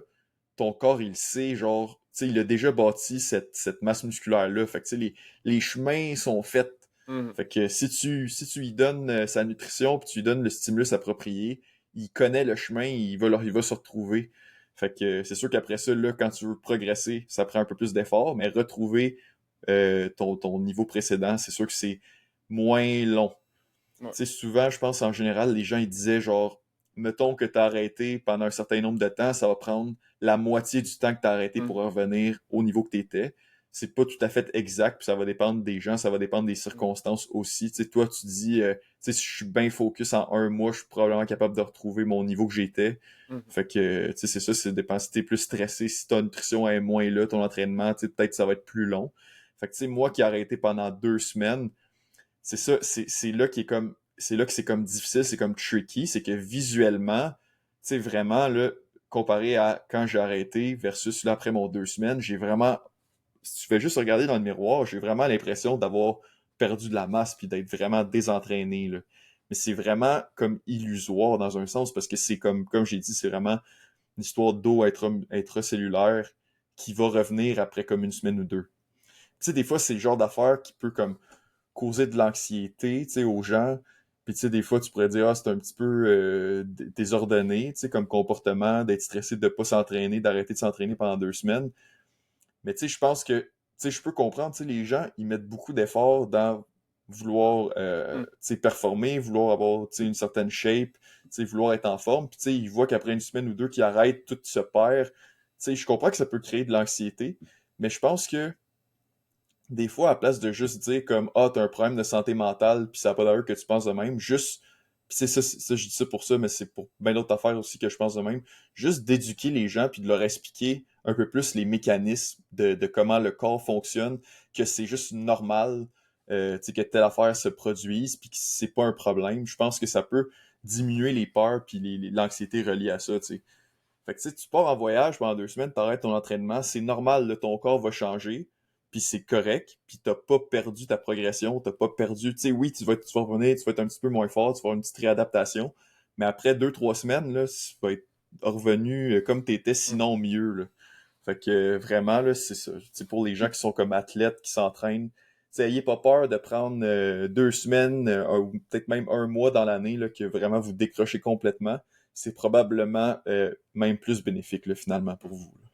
ton corps, il sait, genre, tu sais, il a déjà bâti cette masse musculaire-là. Fait que, tu sais, les chemins sont faits. Mm. Fait que si tu lui donnes sa nutrition, puis tu lui donnes le stimulus approprié, il connaît le chemin, il va se retrouver. Fait que c'est sûr qu'après ça, là, quand tu veux progresser, ça prend un peu plus d'effort, mais retrouver ton niveau précédent, c'est sûr que c'est moins long. Ouais. Tu sais, souvent, je pense en général, les gens ils disaient genre, mettons que tu as arrêté pendant un certain nombre de temps, ça va prendre la moitié du temps que tu as arrêté Mm. pour revenir au niveau que tu étais. c'est pas tout à fait exact, puis ça va dépendre des gens, ça va dépendre des circonstances aussi. Tu sais, toi, tu dis, tu sais, si je suis bien focus en un mois, je suis probablement capable de retrouver mon niveau que j'étais. Mhm. Fait que, tu sais, c'est ça, c'est dépend si t'es plus stressé, si ta nutrition est moins là, ton entraînement, tu sais, peut-être que ça va être plus long. Fait que, tu sais, moi qui ai arrêté pendant 2 semaines, c'est ça, c'est là qui est comme, c'est là que c'est comme difficile, c'est comme tricky, c'est que visuellement, tu sais, vraiment, là, comparé à quand j'ai arrêté versus là, après mon 2 semaines, j'ai vraiment, si tu fais juste regarder dans le miroir, j'ai vraiment l'impression d'avoir perdu de la masse puis d'être vraiment désentraîné, là. Mais c'est vraiment comme illusoire dans un sens parce que c'est comme j'ai dit, c'est vraiment une histoire d'eau intracellulaire qui va revenir après comme une semaine ou deux. Tu sais, des fois, c'est le genre d'affaire qui peut comme causer de l'anxiété, tu sais, aux gens. Puis, tu sais, des fois, tu pourrais dire, ah, c'est un petit peu désordonné, tu sais, comme comportement, d'être stressé de pas s'entraîner, d'arrêter de s'entraîner pendant 2 semaines. Mais, tu sais, je pense que, tu sais, je peux comprendre, tu sais, les gens, ils mettent beaucoup d'efforts dans vouloir, tu Mhm. sais, performer, vouloir avoir, tu sais, une certaine shape, tu sais, vouloir être en forme. Puis, tu sais, ils voient qu'après une semaine ou deux qu'ils arrêtent, tout se perd. Tu sais, je comprends que ça peut créer de l'anxiété, mais je pense que des fois, à place de juste dire comme ah, t'as un problème de santé mentale, puis ça n'a pas d'allure que tu penses de même, juste, puis c'est ça, je dis ça pour ça, mais c'est pour bien d'autres affaires aussi que je pense de même, juste d'éduquer les gens, puis de leur expliquer un peu plus les mécanismes de comment le corps fonctionne, que c'est juste normal, tu sais, que telle affaire se produise, puis que c'est pas un problème. Je pense que ça peut diminuer les peurs, puis l'anxiété reliée à ça, tu sais. Fait que tu sais, tu pars en voyage pendant 2 semaines, t'arrêtes ton entraînement, c'est normal, là, ton corps va changer, puis c'est correct, puis t'as pas perdu ta progression, t'as pas perdu, tu sais, oui, tu vas revenir, tu vas être un petit peu moins fort, tu vas avoir une petite réadaptation, mais après 2, 3 semaines, là, tu vas être revenu comme t'étais, Mhm. sinon mieux, là. Fait que vraiment, là, c'est ça. C'est pour les gens qui sont comme athlètes, qui s'entraînent. Tu sais, ayez pas peur de prendre 2 semaines, ou peut-être même un mois dans l'année, là, que vraiment vous décrochez complètement. C'est probablement même plus bénéfique, là, finalement, pour vous, là.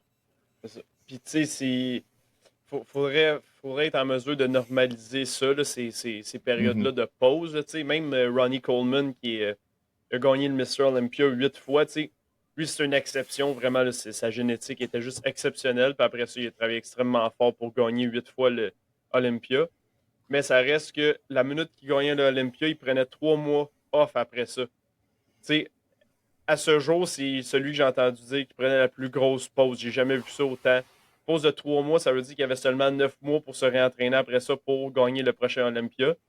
C'est ça. Puis, tu sais, faudrait être en mesure de normaliser ça, là, ces périodes-là Mhm. de pause. Là, tu sais. Même Ronnie Coleman, a gagné le Mr. Olympia 8 fois, tu sais, lui, c'est une exception. Vraiment, là, sa génétique était juste exceptionnelle. Puis après ça, il a travaillé extrêmement fort pour gagner 8 fois le Olympia. Mais ça reste que la minute qu'il gagnait l'Olympia, il prenait 3 mois off après ça. Tu sais, à ce jour, c'est celui que j'ai entendu dire qui prenait la plus grosse pause. J'ai jamais vu ça autant. Pause de 3 mois, ça veut dire qu'il y avait seulement 9 mois pour se réentraîner après ça pour gagner le prochain Olympia. Tu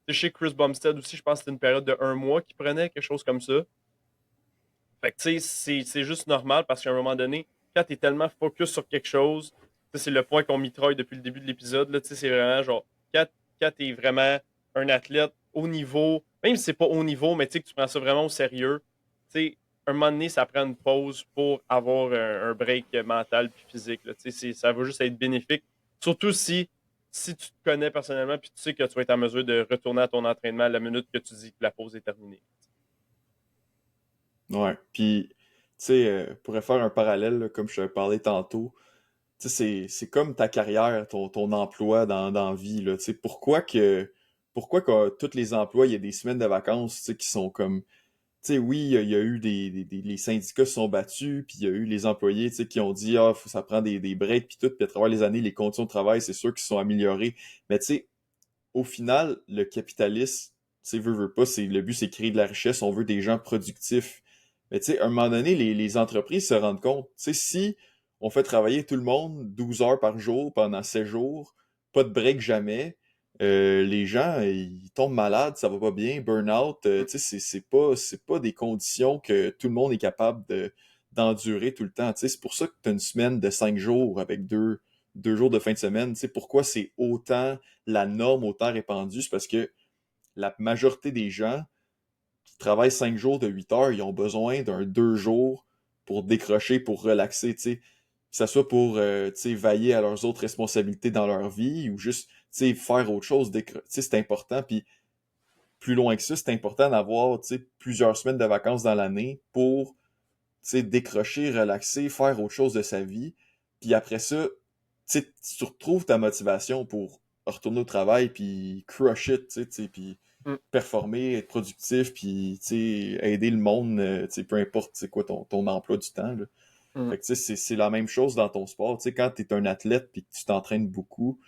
sais, chez Chris Bumstead aussi, je pense que c'était une période de 1 mois qu'il prenait, quelque chose comme ça. Fait que tu sais, c'est juste normal parce qu'à un moment donné, quand tu es tellement focus sur quelque chose, tu sais, c'est le point qu'on mitraille depuis le début de l'épisode, là, tu sais, c'est vraiment genre, quand, quand tu es vraiment un athlète haut niveau, même si c'est pas haut niveau, mais tu sais que tu prends ça vraiment au sérieux, tu sais, un moment donné, ça prend une pause pour avoir un break mental puis physique, là, tu sais, ça va juste être bénéfique. Surtout si tu te connais personnellement puis tu sais que tu vas être en mesure de retourner à ton entraînement à la minute que tu dis que la pause est terminée. Ouais. Puis, tu sais, pourrais faire un parallèle, là, comme je te parlais tantôt. Tu sais, c'est comme ta carrière, ton emploi dans la vie, là. Tu sais, pourquoi que tous les emplois, il y a des semaines de vacances, tu sais, qui sont comme, tu sais, oui, il y a eu les syndicats se sont battus, puis il y a eu les employés, tu sais, qui ont dit, ah, ça prend des breaks, puis tout, puis à travers les années, les conditions de travail, c'est sûr qu'ils se sont améliorées. Mais tu sais, au final, le capitalisme, tu sais, veut pas, le but, c'est créer de la richesse, on veut des gens productifs. Mais tu sais, à un moment donné, les entreprises se rendent compte, tu sais, si on fait travailler tout le monde 12 heures par jour pendant 7 jours, pas de break jamais, les gens, ils tombent malades, ça va pas bien, burn-out, tu sais, c'est pas des conditions que tout le monde est capable d'endurer tout le temps. Tu sais, c'est pour ça que tu as une semaine de 5 jours avec deux jours de fin de semaine. Tu sais, pourquoi c'est autant la norme, autant répandue? C'est parce que la majorité des gens qui travaillent 5 jours de 8 heures, ils ont besoin d'un 2 jours pour décrocher, pour relaxer, tu sais. Que ça soit pour, tu sais, vailler à leurs autres responsabilités dans leur vie ou juste, tu sais, faire autre chose. Tu sais, c'est important. Puis plus loin que ça, c'est important d'avoir, tu sais, plusieurs semaines de vacances dans l'année pour, tu sais, décrocher, relaxer, faire autre chose de sa vie. Puis après ça, tu sais, tu retrouves ta motivation pour retourner au travail, puis crush it, tu sais, puis Mm. performer, être productif, puis tu sais, aider le monde, tu sais, peu importe c'est quoi ton emploi du temps, là. Mhm. Fait que, tu sais, c'est la même chose dans ton sport. Tu sais, quand tu es un athlète puis que tu t'entraînes beaucoup,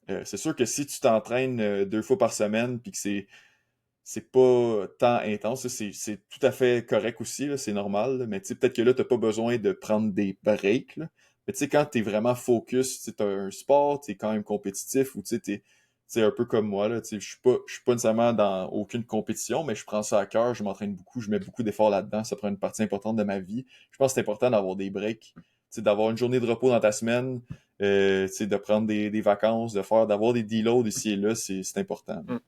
c'est sûr que si tu t'entraînes 2 fois par semaine puis que c'est pas tant intense, c'est tout à fait correct aussi, là, c'est normal. Là. Mais tu sais, peut-être que là, t'as pas besoin de prendre des breaks. Là. Mais tu sais, quand t'es vraiment focus, tu sais, t'as un sport, t'es quand même compétitif, ou tu sais, t'es un peu comme moi, là, tu sais, je suis pas nécessairement dans aucune compétition, mais je prends ça à cœur, je m'entraîne beaucoup, je mets beaucoup d'efforts là-dedans, ça prend une partie importante de ma vie. Je pense que c'est important d'avoir des breaks, tu sais, d'avoir une journée de repos dans ta semaine, tu sais, de prendre des vacances, d'avoir des deloads ici et là, c'est important. Mhm.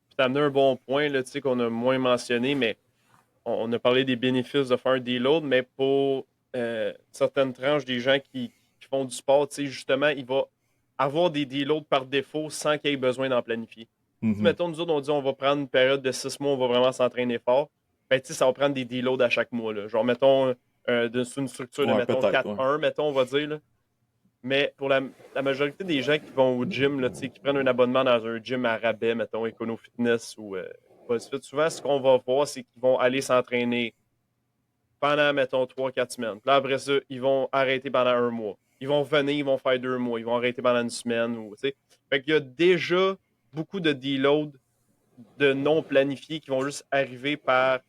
Puis t'as amené un bon point là, tu sais, qu'on a moins mentionné, mais on a parlé des bénéfices de faire un deload, mais pour certaines tranches des gens qui font du sport, tu sais, justement, il va avoir des deloads par défaut sans qu'il y ait besoin d'en planifier. Si, Mhm. mettons, nous autres, on dit on va prendre une période de 6 mois, on va vraiment s'entraîner fort, ben, tu sais, ça va prendre des deloads à chaque mois. Là. Genre, mettons, sur une structure de, Ouais, mettons, peut-être, ouais. 4-1, mettons, on va dire. Là. Mais pour la majorité des gens qui vont au gym, là, tu sais, qui prennent un abonnement dans un gym à rabais, mettons, Econo Fitness ou BuzzFit, souvent, ce qu'on va voir, c'est qu'ils vont aller s'entraîner pendant, mettons, 3-4 semaines. Puis là, après ça, ils vont arrêter pendant un mois. Ils vont venir, ils vont faire 2 mois. Ils vont arrêter pendant une semaine. Ou, tu sais. Fait qu'il y a déjà beaucoup de deload de non planifiés qui vont juste arriver par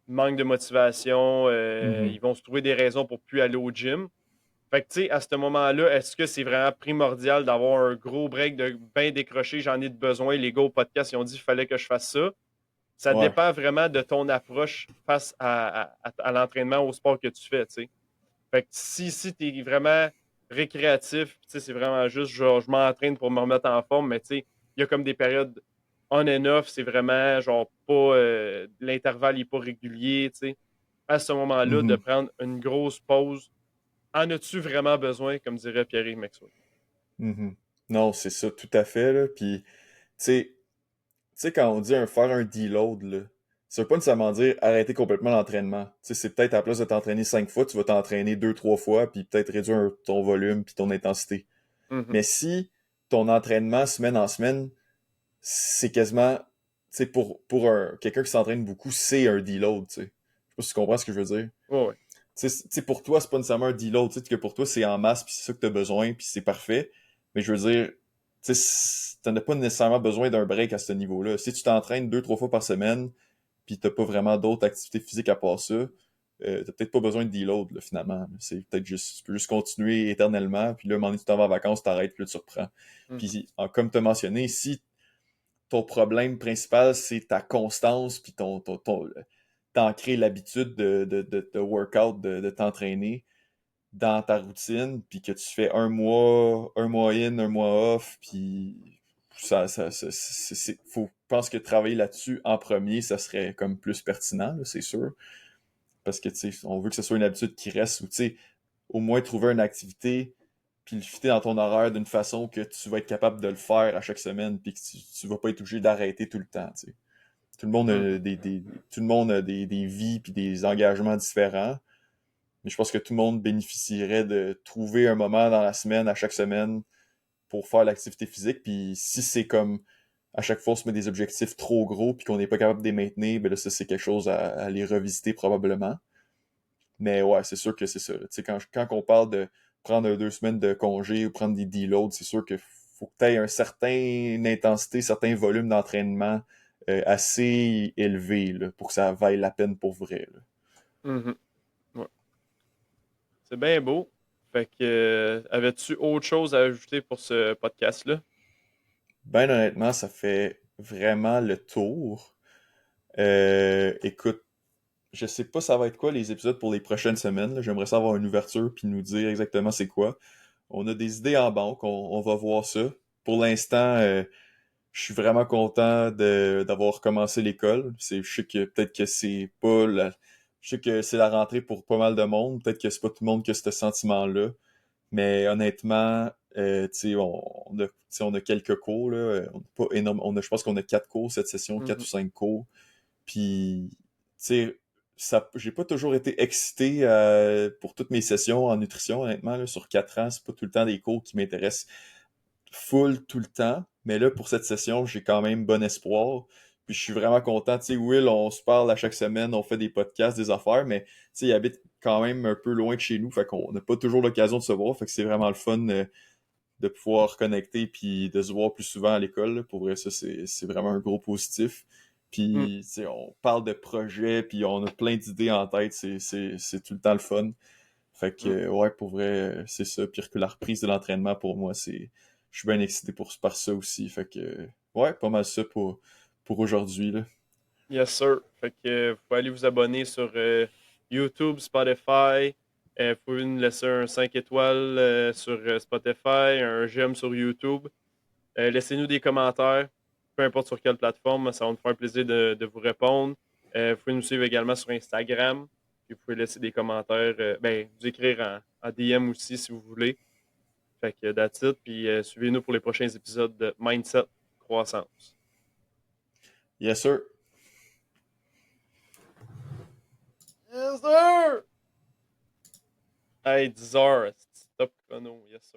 manque de motivation. Mhm. Ils vont se trouver des raisons pour plus aller au gym. Fait que, tu sais, à ce moment-là, est-ce que c'est vraiment primordial d'avoir un gros break de bien décroché? J'en ai de besoin. Les gars au podcast, ils ont dit qu'il fallait que je fasse ça. Ça Ouais. dépend vraiment de ton approche face à l'entraînement, au sport que tu fais, tu sais. Fait que si tu es vraiment récréatif, tu sais, c'est vraiment juste, genre, je m'entraîne pour me remettre en forme, mais tu sais, il y a comme des périodes on and off, c'est vraiment, genre, pas, l'intervalle n'est pas régulier, tu sais. À ce moment-là, de Mhm. prendre une grosse pause, en as-tu vraiment besoin, comme dirait Pierre-Yves Maxwell? Mhm. Non, c'est ça, tout à fait, là. Puis, tu sais, quand on dit faire un deload, là, ça veut pas nécessairement dire arrêter complètement l'entraînement. Tu sais, c'est peut-être à la place de t'entraîner 5 fois, tu vas t'entraîner 2, 3 fois, puis peut-être réduire ton volume puis ton intensité. Mhm. Mais si ton entraînement, semaine en semaine, c'est quasiment, tu sais, quelqu'un qui s'entraîne beaucoup, c'est un deload, tu sais. Je sais pas si tu comprends ce que je veux dire. Ouais, ouais. Tu sais, pour toi, c'est pas nécessairement un deload, tu sais, que pour toi, c'est en masse, puis c'est ça que t'as besoin, puis c'est parfait. Mais je veux dire, tu sais, t'en as pas nécessairement besoin d'un break à ce niveau-là. Si tu t'entraînes 2, 3 fois par semaine, puis t'as pas vraiment d'autres activités physiques à part ça, t'as peut-être pas besoin de deload, là, finalement. Là. C'est peut-être juste, tu peux juste continuer éternellement, puis là, à un moment donné, tu t'en vas en vacances, t'arrêtes, puis là, tu reprends. Mhm. Puis, comme t'as mentionné, si ton problème principal, c'est ta constance, puis t'ancrer l'habitude de workout, de t'entraîner dans ta routine, puis que tu fais un mois in, un mois off, puis je pense que travailler là-dessus en premier, ça serait comme plus pertinent, là, c'est sûr, parce que, tu sais, on veut que ce soit une habitude qui reste, ou, tu sais, au moins trouver une activité, puis le fitter dans ton horaire d'une façon que tu vas être capable de le faire à chaque semaine, puis que tu vas pas être obligé d'arrêter tout le temps, tu sais. Tout le monde a Mhm. tout le monde a des vies puis des engagements différents. Mais je pense que tout le monde bénéficierait de trouver un moment dans la semaine, à chaque semaine, pour faire l'activité physique. Puis si c'est comme à chaque fois on se met des objectifs trop gros puis qu'on n'est pas capable de les maintenir, ben là, ça c'est quelque chose à aller revisiter probablement. Mais ouais, c'est sûr que c'est ça. Tu sais, quand on parle de prendre 2 semaines de congé ou prendre des deloads, c'est sûr que faut que tu aies un certain intensité, certain volume d'entraînement assez élevé là, pour que ça vaille la peine pour vrai. Là. Mhm. Ouais. C'est bien beau. Fait que, avais-tu autre chose à ajouter pour ce podcast-là? Ben honnêtement, ça fait vraiment le tour. Écoute, je sais pas ça va être quoi les épisodes pour les prochaines semaines. Là. J'aimerais savoir une ouverture puis nous dire exactement c'est quoi. On a des idées en banque, on va voir ça. Pour l'instant, je suis vraiment content d'avoir commencé l'école. Je sais que peut-être que c'est pas je sais que c'est la rentrée pour pas mal de monde. Peut-être que c'est pas tout le monde qui a ce sentiment-là. Mais honnêtement, tu sais, tu sais, on a quelques cours, là. On n'a pas énorme, je pense qu'on a 4 cours cette session, quatre ou Mhm. 5 cours. Puis, tu sais, j'ai pas toujours été excité pour toutes mes sessions en nutrition, honnêtement, là, sur 4 ans. C'est pas tout le temps des cours qui m'intéressent full tout le temps. Mais là, pour cette session, j'ai quand même bon espoir. Puis je suis vraiment content. Tu sais, Will, on se parle à chaque semaine, on fait des podcasts, des affaires, mais tu sais, il habite quand même un peu loin de chez nous, fait qu'on n'a pas toujours l'occasion de se voir, fait que c'est vraiment le fun de pouvoir connecter puis de se voir plus souvent à l'école, là. Pour vrai, ça, c'est vraiment un gros positif. Hmm. Puis, tu sais, on parle de projets, puis on a plein d'idées en tête, c'est tout le temps le fun. Fait que, Hmm. ouais, pour vrai, c'est ça. Puis que la reprise de l'entraînement, pour moi, c'est... Je suis bien excité par ça aussi. Fait que, ouais, pas mal ça pour aujourd'hui, là. Yes, sir. Fait que vous pouvez aller vous abonner sur YouTube, Spotify. Vous pouvez nous laisser un 5 étoiles sur Spotify, un j'aime sur YouTube. Laissez-nous des commentaires, peu importe sur quelle plateforme, ça va nous faire un plaisir de vous répondre. Vous pouvez nous suivre également sur Instagram. Puis vous pouvez laisser des commentaires, ben, vous écrire en DM aussi si vous voulez. Fait que that's it. Puis suivez-nous pour les prochains épisodes de Mindset Croissance. Yes, sir! Yes, sir! Hey, 10 heures, c'est top chrono. Yes, sir.